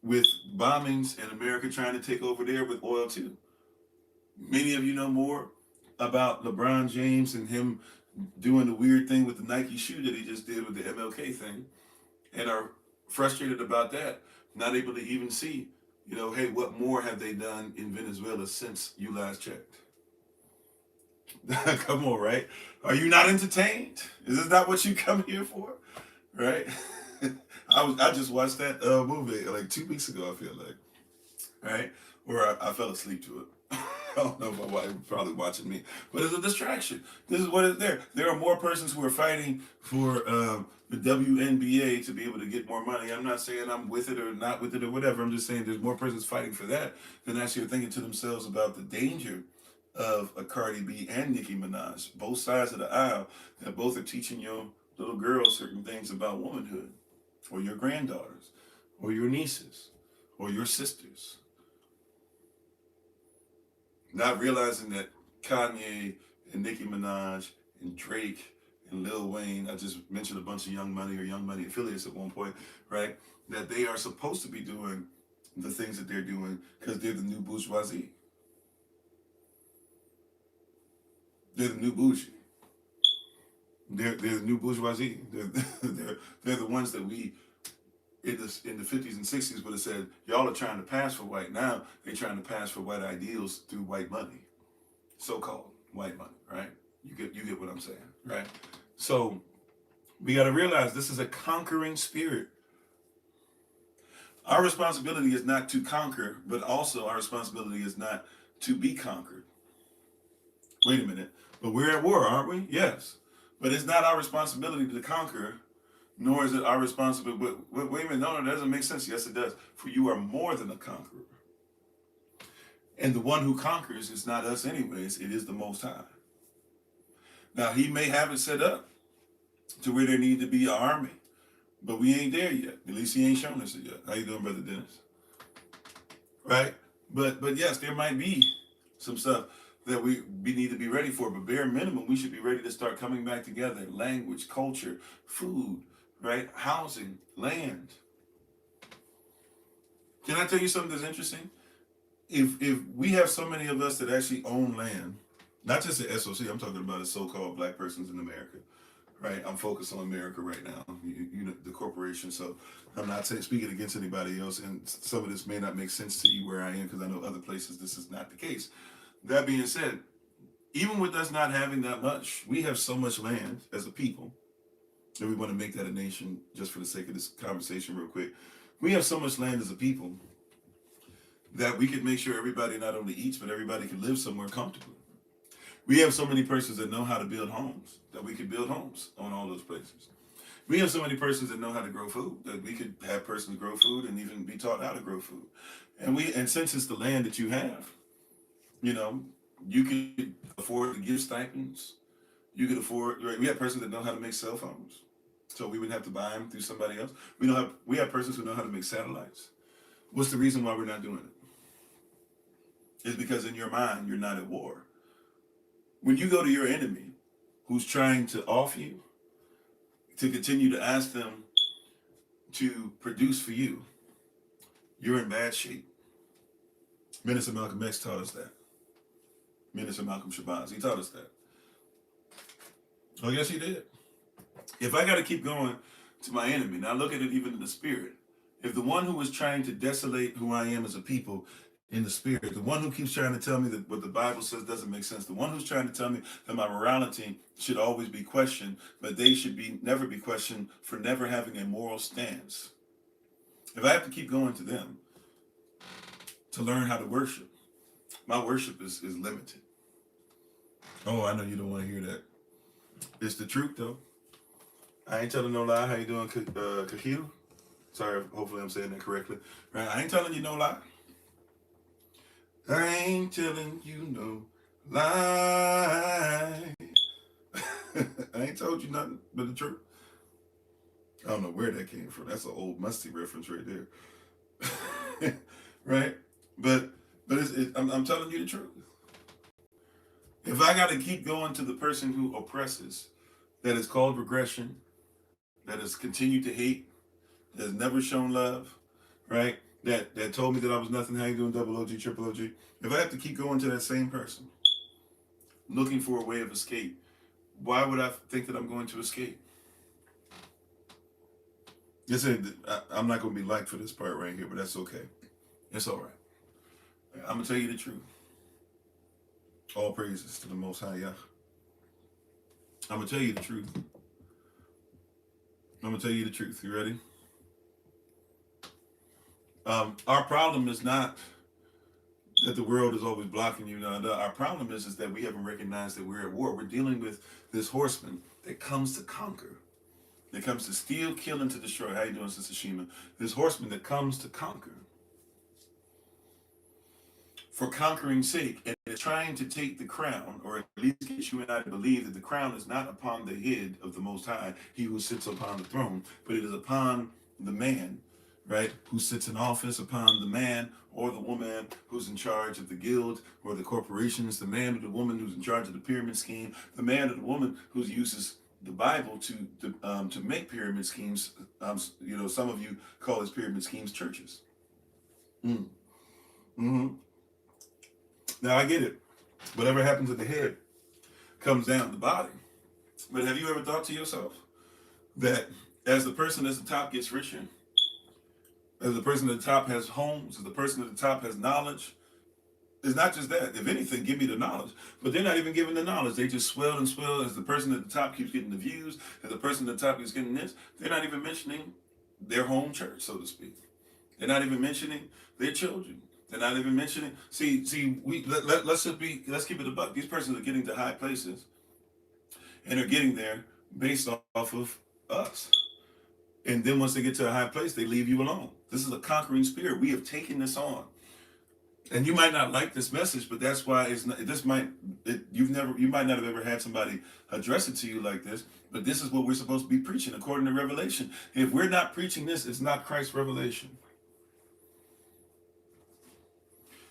with bombings, and America trying to take over there with oil too. Many of you know more about LeBron James and him doing the weird thing with the Nike shoe that he just did with the MLK thing, and are frustrated about that, not able to even see, hey, what more have they done in Venezuela since you last checked? Come on, right? Are you not entertained? Is this not what you come here for? Right? I just watched that movie like 2 weeks ago, I feel like. Right? Or I fell asleep to it. I don't know if my wife was probably watching me, but it's a distraction. This is what is there. There are more persons who are fighting for the WNBA to be able to get more money. I'm not saying I'm with it or not with it or whatever. I'm just saying there's more persons fighting for that than actually thinking to themselves about the danger of a Cardi B and Nicki Minaj, both sides of the aisle, that both are teaching your little girls certain things about womanhood, or your granddaughters, or your nieces, or your sisters. Not realizing that Kanye and Nicki Minaj and Drake and Lil Wayne, I just mentioned a bunch of Young Money or Young Money affiliates at one point, right? That they are supposed to be doing the things that they're doing because they're the new bourgeoisie. They're the new bougie. They're the new bourgeoisie. They're the ones that we in the 50s and 60s would have said, y'all are trying to pass for white. Now they're trying to pass for white ideals through white money, so-called white money, right? You get what I'm saying, right? So we got to realize this is a conquering spirit. Our responsibility is not to conquer, but also our responsibility is not to be conquered. Wait a minute, but we're at war, aren't we? Yes, but it's not our responsibility to conquer, nor is it our responsibility. But wait a minute, no, that doesn't make sense. Yes, it does. For you are more than a conqueror. And the one who conquers is not us anyways, it is the Most High. Now, he may have it set up to where there need to be an army, but we ain't there yet. At least he ain't shown us it yet. How you doing, Brother Dennis? Right? But yes, there might be some stuff that we need to be ready for, but bare minimum, we should be ready to start coming back together. Language, culture, food, right? Housing, land. Can I tell you something that's interesting? If we have so many of us that actually own land, not just the SOC, I'm talking about the so-called black persons in America, right? I'm focused on America right now, you know, the corporation. So I'm not speaking against anybody else, and some of this may not make sense to you where I am because I know other places this is not the case. That being said, even with us not having that much, we have so much land as a people, and we want to make that a nation just for the sake of this conversation real quick. We have so much land as a people that we could make sure everybody not only eats, but everybody can live somewhere comfortably. We have so many persons that know how to build homes, that we could build homes on all those places. We have so many persons that know how to grow food, that we could have persons grow food and even be taught how to grow food. And since it's the land that you have, you know, you could afford to give stipends. You could afford, right? We have persons that know how to make cell phones, so we wouldn't have to buy them through somebody else. We have persons who know how to make satellites. What's the reason why we're not doing it? It's because in your mind, you're not at war. When you go to your enemy who's trying to off you, to continue to ask them to produce for you, you're in bad shape. Minister Malcolm X taught us that. Minister Malcolm Shabazz, he taught us that. Oh, yes, he did. If I got to keep going to my enemy, now look at it even in the spirit. If the one who is trying to desolate who I am as a people in the spirit, the one who keeps trying to tell me that what the Bible says doesn't make sense, the one who's trying to tell me that my morality should always be questioned, but they should never be questioned for never having a moral stance. If I have to keep going to them to learn how to worship, my worship is limited. Oh, I know you don't want to hear that. It's the truth, though. I ain't telling no lie. How you doing, Kahil? Sorry, hopefully I'm saying that correctly. Right? I ain't telling you no lie. I ain't telling you no lie. I ain't told you nothing but the truth. I don't know where that came from. That's an old Musty reference right there. Right? But I'm telling you the truth. If I got to keep going to the person who oppresses, that is called regression, that has continued to hate, that has never shown love, right? That told me that I was nothing. How you doing, double OG, triple OG? If I have to keep going to that same person, looking for a way of escape, why would I think that I'm going to escape? I'm not going to be liked for this part right here, but that's okay. It's all right. I'm going to tell you the truth. All praises to the Most High Yah. I'm going to tell you the truth. I'm going to tell you the truth. You ready? Our problem is not that the world is always blocking you. No. Our problem is that we haven't recognized that we're at war. We're dealing with this horseman that comes to conquer, that comes to steal, kill, and to destroy. How you doing, Sister Shima? This horseman that comes to conquer. For conquering's sake, and trying to take the crown, or at least get you and I to believe that the crown is not upon the head of the Most High, he who sits upon the throne, but it is upon the man, right, who sits in office, upon the man or the woman who's in charge of the guild or the corporations, the man or the woman who's in charge of the pyramid scheme, the man or the woman who uses the Bible to make pyramid schemes. Some of you call these pyramid schemes churches. Mm. Mm-hmm. Now I get it. Whatever happens at the head comes down the body. But have you ever thought to yourself that as the person at the top gets richer, as the person at the top has homes, as the person at the top has knowledge, it's not just that. If anything, give me the knowledge. But they're not even giving the knowledge. They just swell and swell as the person at the top keeps getting the views, as the person at the top keeps getting this. They're not even mentioning their home church, so to speak. They're not even mentioning their children. They're not even mentioning. Let's keep it a buck. These persons are getting to high places, and are getting there based off of us. And then once they get to a high place, they leave you alone. This is a conquering spirit. We have taken this on. And you might not like this message, but that's why you might not have ever had somebody address it to you like this, but this is what we're supposed to be preaching according to Revelation. If we're not preaching this, it's not Christ's revelation.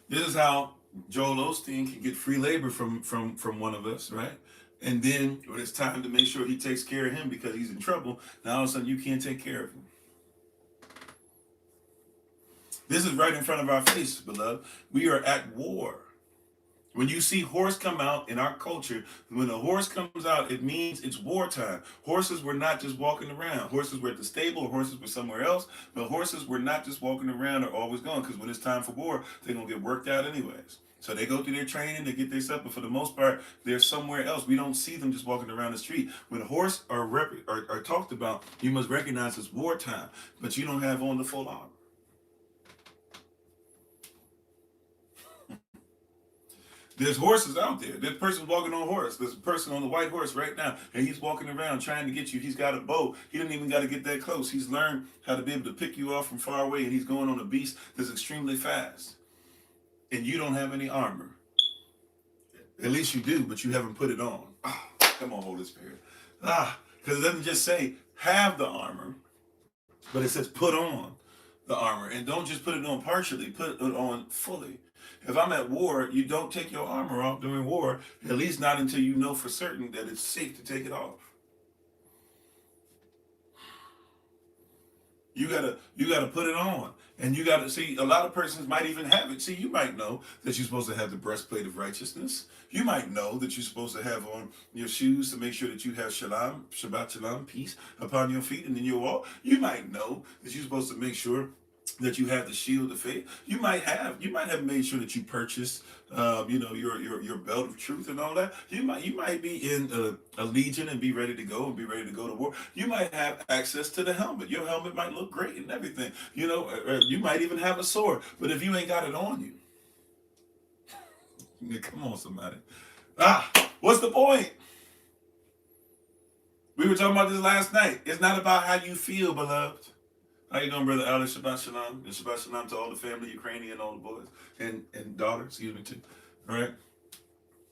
This is how Joel Osteen can get free labor from one of us, right? And then when it's time to make sure he takes care of him because he's in trouble, now all of a sudden you can't take care of him. This is right in front of our face, beloved. We are at war. When you see horse come out in our culture, when a horse comes out, it means it's wartime. Horses were not just walking around. Horses were at the stable, horses were somewhere else, but horses were not just walking around or always going, because when it's time for war, they're going to get worked out anyways. So they go through their training, they get their stuff, but for the most part, they're somewhere else. We don't see them just walking around the street. When horse are talked about, you must recognize it's wartime, but you don't have on the full armor. There's horses out there. There's a person walking on a horse. There's a person on the white horse right now, and he's walking around trying to get you. He's got a bow. He didn't even got to get that close. He's learned how to be able to pick you off from far away, and he's going on a beast that's extremely fast. And you don't have any armor. At least you do, but you haven't put it on. Oh, come on, Holy Spirit. Because it doesn't just say have the armor, but it says put on the armor. And don't just put it on partially, put it on fully. If I'm at war, you don't take your armor off during war, at least not until you know for certain that it's safe to take it off. You gotta put it on. And you gotta see, a lot of persons might even have it. See, you might know that you're supposed to have the breastplate of righteousness. You might know that you're supposed to have on your shoes to make sure that you have shalom, Shabbat shalom, peace upon your feet and in your walk. You might know that you're supposed to make sure that you have the shield of faith. You might have made sure that you purchased, your belt of truth and all that. You might be in a legion and be ready to go to war. You might have access to the helmet. Your helmet might look great and everything. You might even have a sword. But if you ain't got it on you, come on, somebody. What's the point? We were talking about this last night. It's not about how you feel, beloved. How you doing, Brother Alex? Shabbat shalom. And Shabbat shalom to all the family, Ukrainian, all the boys and daughters, excuse me, too. All right?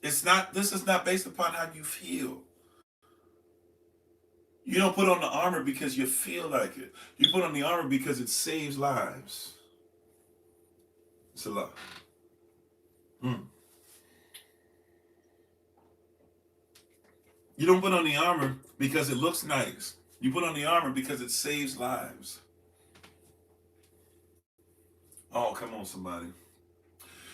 This is not based upon how you feel. You don't put on the armor because you feel like it. You put on the armor because it saves lives. It's a lot. You don't put on the armor because it looks nice. You put on the armor because it saves lives. Oh, come on, somebody.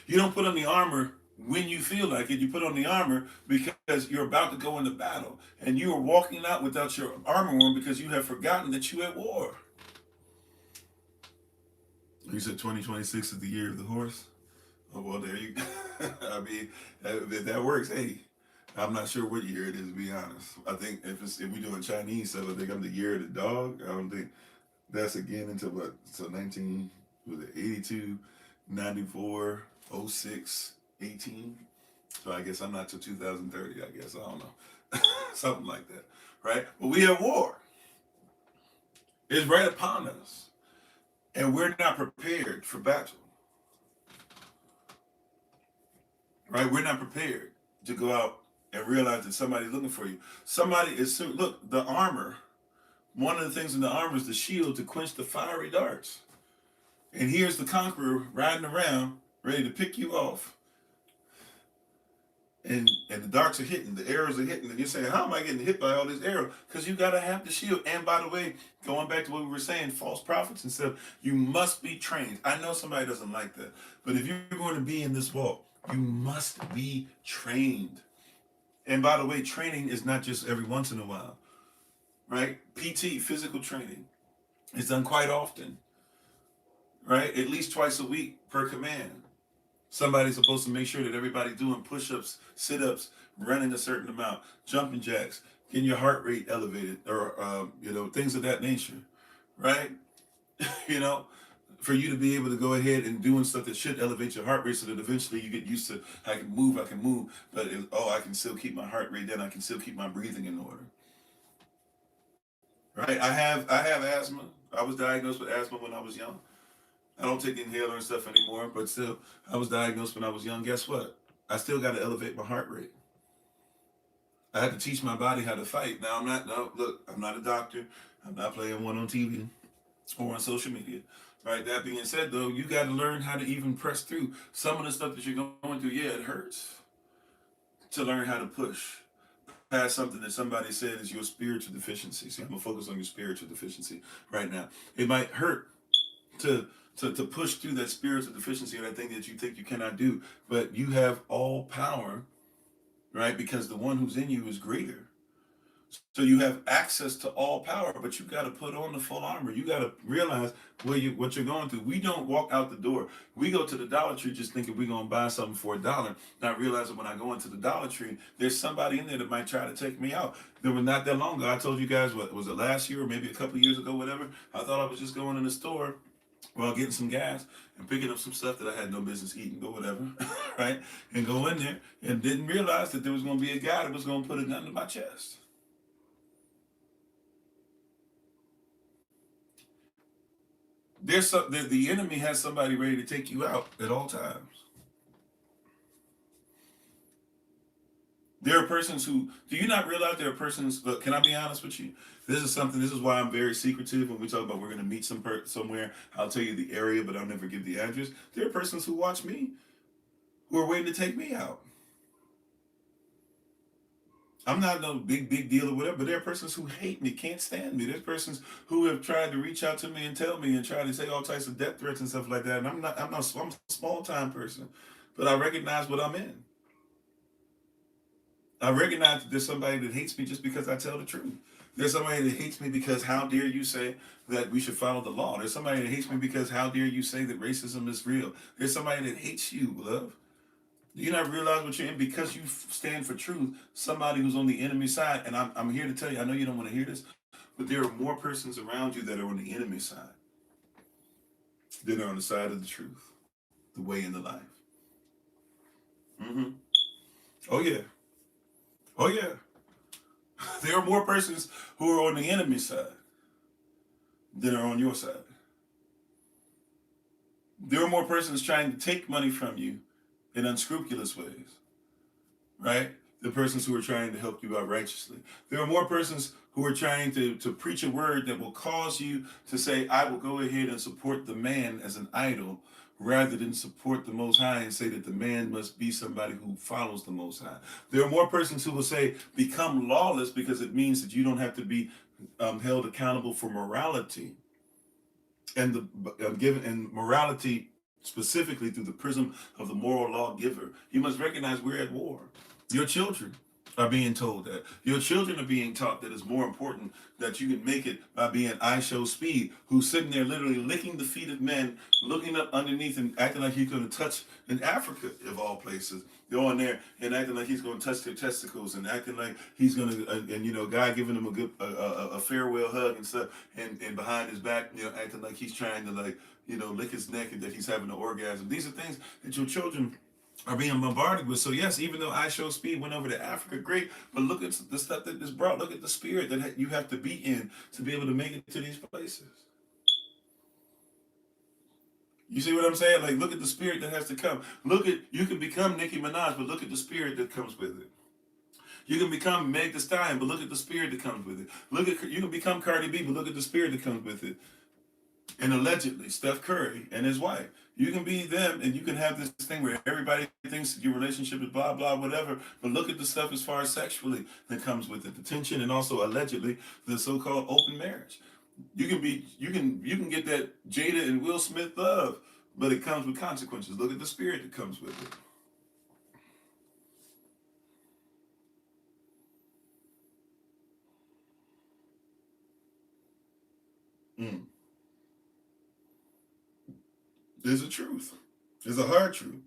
You don't put on the armor when you feel like it. You put on the armor because you're about to go into battle. And you are walking out without your armor on because you have forgotten that you're at war. You said 2026 is the year of the horse? Oh, well, there you go. I mean, if that works, hey, I'm not sure what year it is, to be honest. I think if we're doing Chinese stuff, I think I'm the year of the dog. I don't think that's again until what? So 82, 94, 06, 18. So I guess I'm not till 2030, I guess. I don't know. Something like that, right? But we have war. It's right upon us. And we're not prepared for battle. right? We're not prepared to go out and realize that somebody's looking for you. Somebody is, look, the armor. One of the things in the armor is the shield to quench the fiery darts. And here's the conqueror riding around, ready to pick you off. And the darts are hitting, the arrows are hitting, and you're saying, how am I getting hit by all these arrows? Because you got to have the shield. And by the way, going back to what we were saying, false prophets and stuff, you must be trained. I know somebody doesn't like that, but if you're going to be in this walk, you must be trained. And by the way, training is not just every once in a while, right? PT, physical training, is done quite often, right? At least twice a week per command. Somebody's supposed to make sure that everybody's doing push-ups, sit-ups, running a certain amount, jumping jacks, getting your heart rate elevated, or things of that nature, right? you know, for you to be able to go ahead and doing stuff that should elevate your heart rate, so that eventually you get used to, I can move, but I can still keep my heart rate down, I can still keep my breathing in order, right? I have asthma. I was diagnosed with asthma when I was young. I don't take inhaler and stuff anymore, but still, I was diagnosed when I was young. Guess what? I still got to elevate my heart rate. I had to teach my body how to fight. Now, I'm not a doctor. I'm not playing one on TV or on social media. Right? That being said, though, you got to learn how to even press through some of the stuff that you're going through. Yeah, it hurts to learn how to push past something that somebody said is your spiritual deficiency. See, I'm going to focus on your spiritual deficiency right now. It might hurt to push through that spiritual deficiency or that thing that you think you cannot do, but you have all power, right? Because the one who's in you is greater. So you have access to all power, but you got to put on the full armor. You got to realize what you're going through. We don't walk out the door. We go to the Dollar Tree just thinking we're going to buy something for $1, not realizing when I go into the Dollar Tree, there's somebody in there that might try to take me out. There was not that long ago. I told you guys, what was it, last year or maybe a couple of years ago, whatever. I thought I was just going in the store, well, getting some gas and picking up some stuff that I had no business eating or whatever, right? And go in there and didn't realize that there was going to be a guy that was going to put a gun to my chest. The enemy has somebody ready to take you out at all times. There are persons who, do you not realize there are persons, look, can I be honest with you? This is why I'm very secretive when we talk about we're going to meet somewhere. I'll tell you the area, but I'll never give the address. There are persons who watch me who are waiting to take me out. I'm not no big deal or whatever, but there are persons who hate me, can't stand me. There's persons who have tried to reach out to me and tell me and try to say all types of death threats and stuff like that. And I'm a small time person, but I recognize what I'm in. I recognize that there's somebody that hates me just because I tell the truth. There's somebody that hates me because how dare you say that we should follow the law. There's somebody that hates me because how dare you say that racism is real. There's somebody that hates you, love. Do you not realize what you're in? Because you stand for truth, somebody who's on the enemy side, and I'm here to tell you, I know you don't want to hear this, but there are more persons around you that are on the enemy side than are on the side of the truth, the way, and the life. Mm-hmm. Oh, yeah. Oh, yeah. There are more persons who are on the enemy side than are on your side. There are more persons trying to take money from you in unscrupulous ways, right? The persons who are trying to help you out righteously. There are more persons who are trying to preach a word that will cause you to say, I will go ahead and support the man as an idol rather than support the Most High and say that the man must be somebody who follows the Most High. There are more persons who will say, become lawless because it means that you don't have to be held accountable for morality and given and morality specifically through the prism of the moral lawgiver. You must recognize we're at war. Your children are being told that. Your children are being taught that it's more important that you can make it by being I show speed, who's sitting there literally licking the feet of men, looking up underneath and acting like he's going to touch in Africa, of all places. Going there and acting like he's going to touch their testicles and acting like he's going to, guy giving them a farewell hug and stuff, and behind his back, acting like he's trying to lick his neck and that he's having an orgasm. These are things that your children are being bombarded with. So yes, even though I Show Speed went over to Africa, great, but look at the stuff that is brought. Look at the spirit that you have to be in to be able to make it to these places. You see what I'm saying? Like, look at the spirit that has to come. Look at, you can become Nicki Minaj, but look at the spirit that comes with it. You can become Meg Thee Stallion, but look at the spirit that comes with it. Look at, you can become Cardi B, but look at the spirit that comes with it. And allegedly, Steph Curry and his wife. You can be them, and you can have this thing where everybody thinks your relationship is blah blah whatever. But look at the stuff as far as sexually that comes with it, the tension, and also allegedly the so-called open marriage. You can get that Jada and Will Smith love, but it comes with consequences. Look at the spirit that comes with it. Mm. There's a truth. There's a hard truth,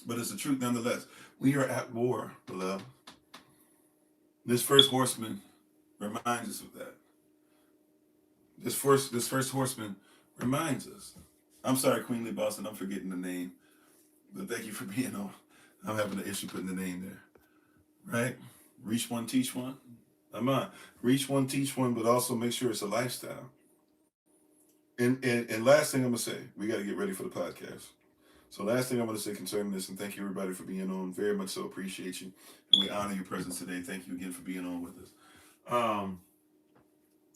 but it's a truth nonetheless. We are at war, beloved. This first horseman reminds us of that. This first horseman reminds us. I'm sorry, Queenly Boston, I'm forgetting the name, but thank you for being on. I'm having an issue putting the name there. Right? Reach one, teach one. I'm on. Reach one, teach one, but also make sure it's a lifestyle. And last thing I'm gonna say, we got to get ready for the podcast. So last thing I'm going to say concerning this, and thank you everybody for being on. Very much so appreciate you, and we honor your presence today. Thank you again for being on with us. Um,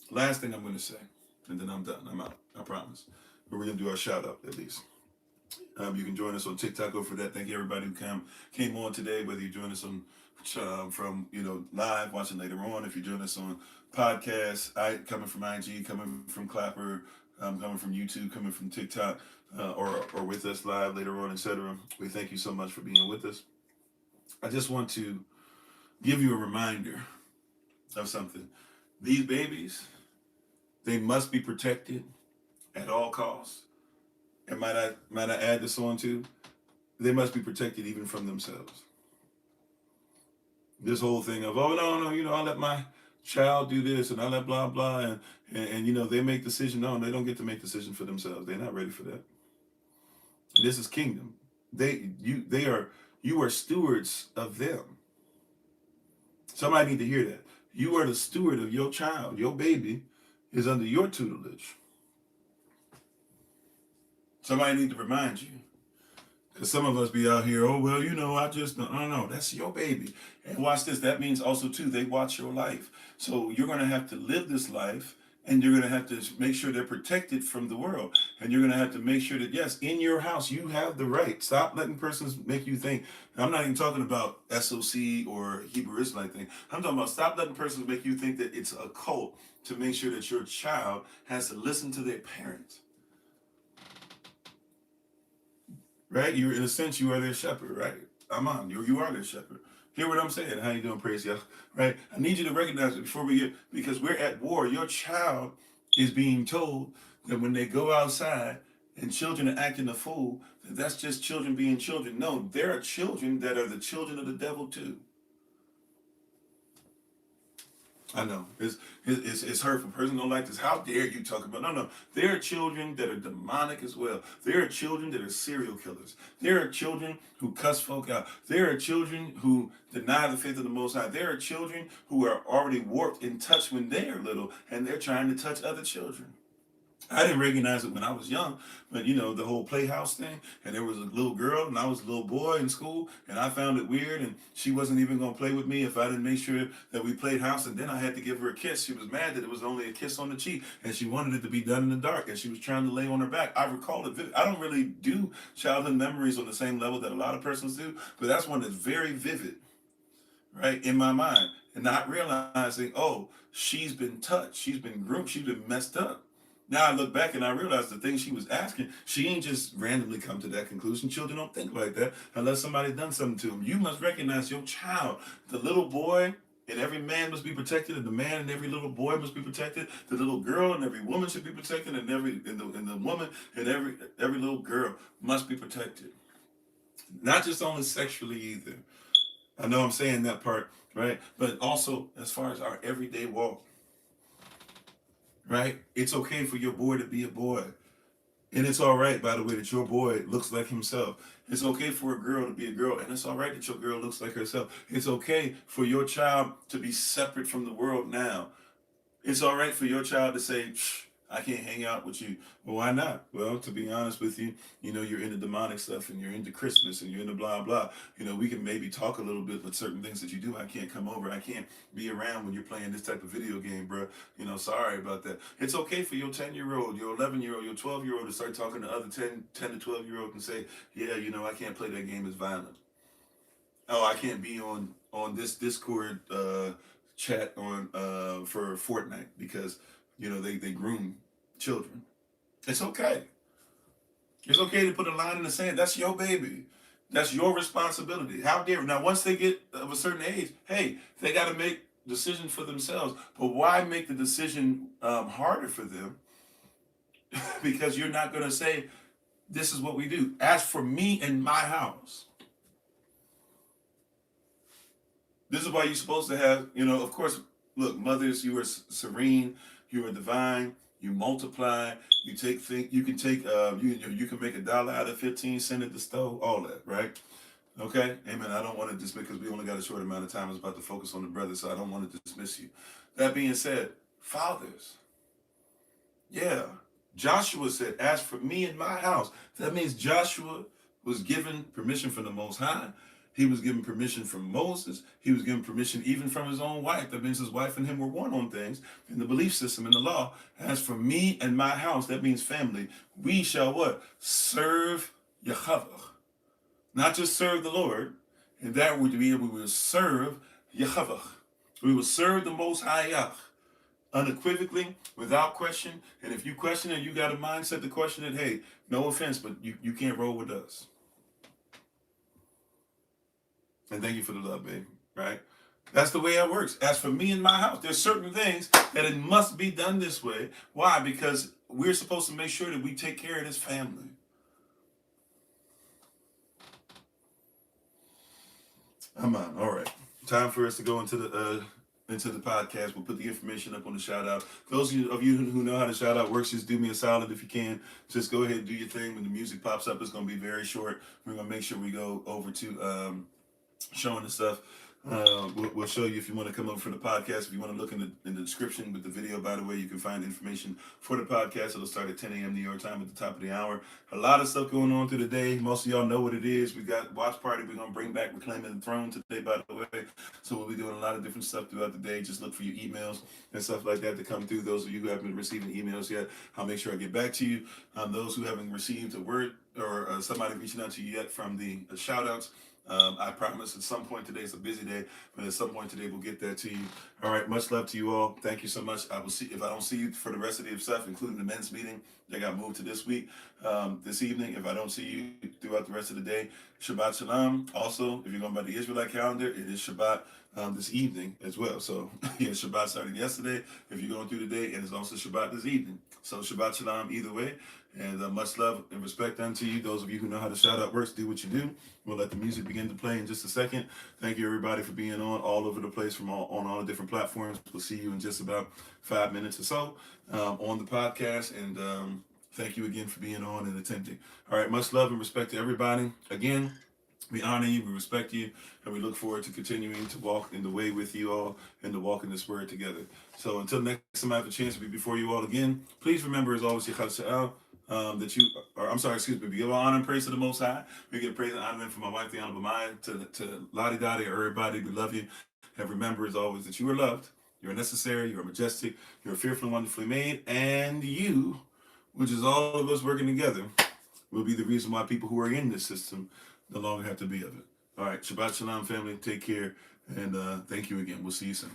Last thing I'm going to say, and then I'm done. I'm out. I promise. But we're going to do our shout out at least. You can join us on TikTok. Go for that. Thank you everybody who came on today. Whether you join us on from live, watching later on. If you join us on podcast, coming from IG, coming from Clapper, coming from YouTube, coming from TikTok, or with us live later on, etc. We thank you so much for being with us. I just want to give you a reminder of something. These babies, they must be protected at all costs. And might I add this on too? They must be protected even from themselves. This whole thing of, oh no, I'll let my child do this and I'll let blah blah and they make decisions. No, they don't get to make decisions for themselves. They're not ready for that. This is kingdom. You are stewards of them. Somebody need to hear that. You are the steward of your child. Your baby is under your tutelage. Somebody need to remind you. Because some of us be out here, oh, well, I just, no, that's your baby. And watch this. That means also, too, they watch your life. So you're going to have to live this life, and you're going to have to make sure they're protected from the world. And you're going to have to make sure that, yes, in your house, you have the right. Stop letting persons make you think. I'm not even talking about SOC or Hebrew Israelite thing. I'm talking about stop letting persons make you think that it's a cult to make sure that your child has to listen to their parents. Right? You're, in a sense, you are their shepherd, right? You are their shepherd. Hear what I'm saying? How you doing? Praise y'all. Right? I need you to recognize it before we get, because we're at war. Your child is being told that when they go outside and children are acting a fool, that's just children being children. No, there are children that are the children of the devil too. I know it's hurtful. Person don't like this. How dare you talk about? No. There are children that are demonic as well. There are children that are serial killers. There are children who cuss folk out. There are children who deny the faith of the Most High. There are children who are already warped in touch when they are little, and they're trying to touch other children. I didn't recognize it when I was young, but the whole playhouse thing, and there was a little girl and I was a little boy in school, and I found it weird, and she wasn't even going to play with me if I didn't make sure that we played house, and then I had to give her a kiss. She was mad that it was only a kiss on the cheek, and she wanted it to be done in the dark, and she was trying to lay on her back. I recall it vivid. I don't really do childhood memories on the same level that a lot of persons do, but that's one that's very vivid, right, in my mind, and not realizing, oh, she's been touched, she's been groomed, she's been messed up. Now I look back and I realize the things she was asking, she ain't just randomly come to that conclusion. Children don't think like that unless somebody done something to them. You must recognize your child. The little boy and every man must be protected, and the man and every little boy must be protected. The little girl and every woman should be protected, and the woman and every little girl must be protected. Not just only sexually either. I know I'm saying that part, right? But also as far as our everyday walk. Right? It's okay for your boy to be a boy. And it's all right, by the way, that your boy looks like himself. It's okay for a girl to be a girl, and it's all right that your girl looks like herself. It's okay for your child to be separate from the world now. It's all right for your child to say, I can't hang out with you. Well, why not? Well, to be honest with you, you're into demonic stuff and you're into Christmas and you're into blah, blah. We can maybe talk a little bit with certain things that you do. I can't come over. I can't be around when you're playing this type of video game, bro. Sorry about that. It's okay for your 10-year-old, your 11-year-old, your 12-year-old to start talking to other 10 to 12-year-old and say, yeah, I can't play that game. It's violent. Oh, I can't be on this Discord chat on for Fortnite because they groom children. It's okay. It's okay to put a line in the sand. That's your baby. That's your responsibility. How dare now? Once they get of a certain age, hey, they got to make decisions for themselves. But why make the decision harder for them? Because you're not going to say, "This is what we do." As for me and my house, this is why you're supposed to have. Of course, look, mothers, you are serene, you are divine. You multiply. You take things. You can take. You can make $1 out of 15 cents at the stove. All that, right? Okay, amen. I don't want to dismiss because we only got a short amount of time. I was about to focus on the brothers, so I don't want to dismiss you. That being said, fathers, yeah, Joshua said, "As for me and my house," that means Joshua was given permission from the Most High. He was given permission from Moses. He was given permission even from his own wife. That means his wife and him were one on things in the belief system, in the law. As for me and my house, that means family, we shall what? Serve Yahweh. Not just serve the Lord. And that would be able to serve Yahweh. We will serve the Most High Yah unequivocally, without question. And if you question it, you got a mindset to question it, hey, no offense, but you can't roll with us. And thank you for the love, baby. Right? That's the way it works. As for me and my house, there's certain things that it must be done this way. Why? Because we're supposed to make sure that we take care of this family. I'm on. All right. Time for us to go into the podcast. We'll put the information up on the shout out. Those of you who know how to shout out works, just do me a solid if you can. Just go ahead and do your thing. When the music pops up, it's going to be very short. We're going to make sure we go over to showing the stuff. We'll show you if you want to come over for the podcast. If you want to look in the description with the video, by the way, you can find information for the podcast. It'll start at 10 a.m. New York time at the top of the hour. A lot of stuff going on through the day. Most of y'all know what it is. We got watch party. We're going to bring back Reclaiming the Throne today, by the way. So we'll be doing a lot of different stuff throughout the day. Just look for your emails and stuff like that to come through. Those of you who haven't been receiving emails yet, I'll make sure I get back to you. Those who haven't received a word or somebody reaching out to you yet from the shout outs, I promise at some point today, it's a busy day, but at some point today we'll get that to you. All right, much love to you all. Thank you so much. I will see if I don't see you for the rest of the stuff, including the men's meeting that got moved to this week, this evening. If I don't see you throughout the rest of the day, Shabbat Shalom. Also, if you're going by the Israelite calendar, it is Shabbat this evening as well. So yeah, Shabbat started yesterday. If you're going through the day, and it's also Shabbat this evening. So Shabbat Shalom either way. And much love and respect unto you. Those of you who know how the shout out works, do what you do. We'll let the music begin to play in just a second. Thank you, everybody, for being on all over the place on all the different platforms. We'll see you in just about 5 minutes or so on the podcast. And thank you again for being on and attending. All right, much love and respect to everybody. Again, we honor you, we respect you, and we look forward to continuing to walk in the way with you all and to walk in this word together. So until next time I have a chance to be before you all again, please remember, as always, that you, or I'm sorry, excuse me, we give honor and praise to the Most High. We give praise and honor for my wife, the Honorable Mind, to Lottie Dottie, everybody. We love you. And remember, as always, that you are loved, you're necessary, you're majestic, you're fearfully and wonderfully made, and you, which is all of us working together, will be the reason why people who are in this system no longer have to be of it. All right, Shabbat Shalom, family. Take care, and thank you again. We'll see you soon.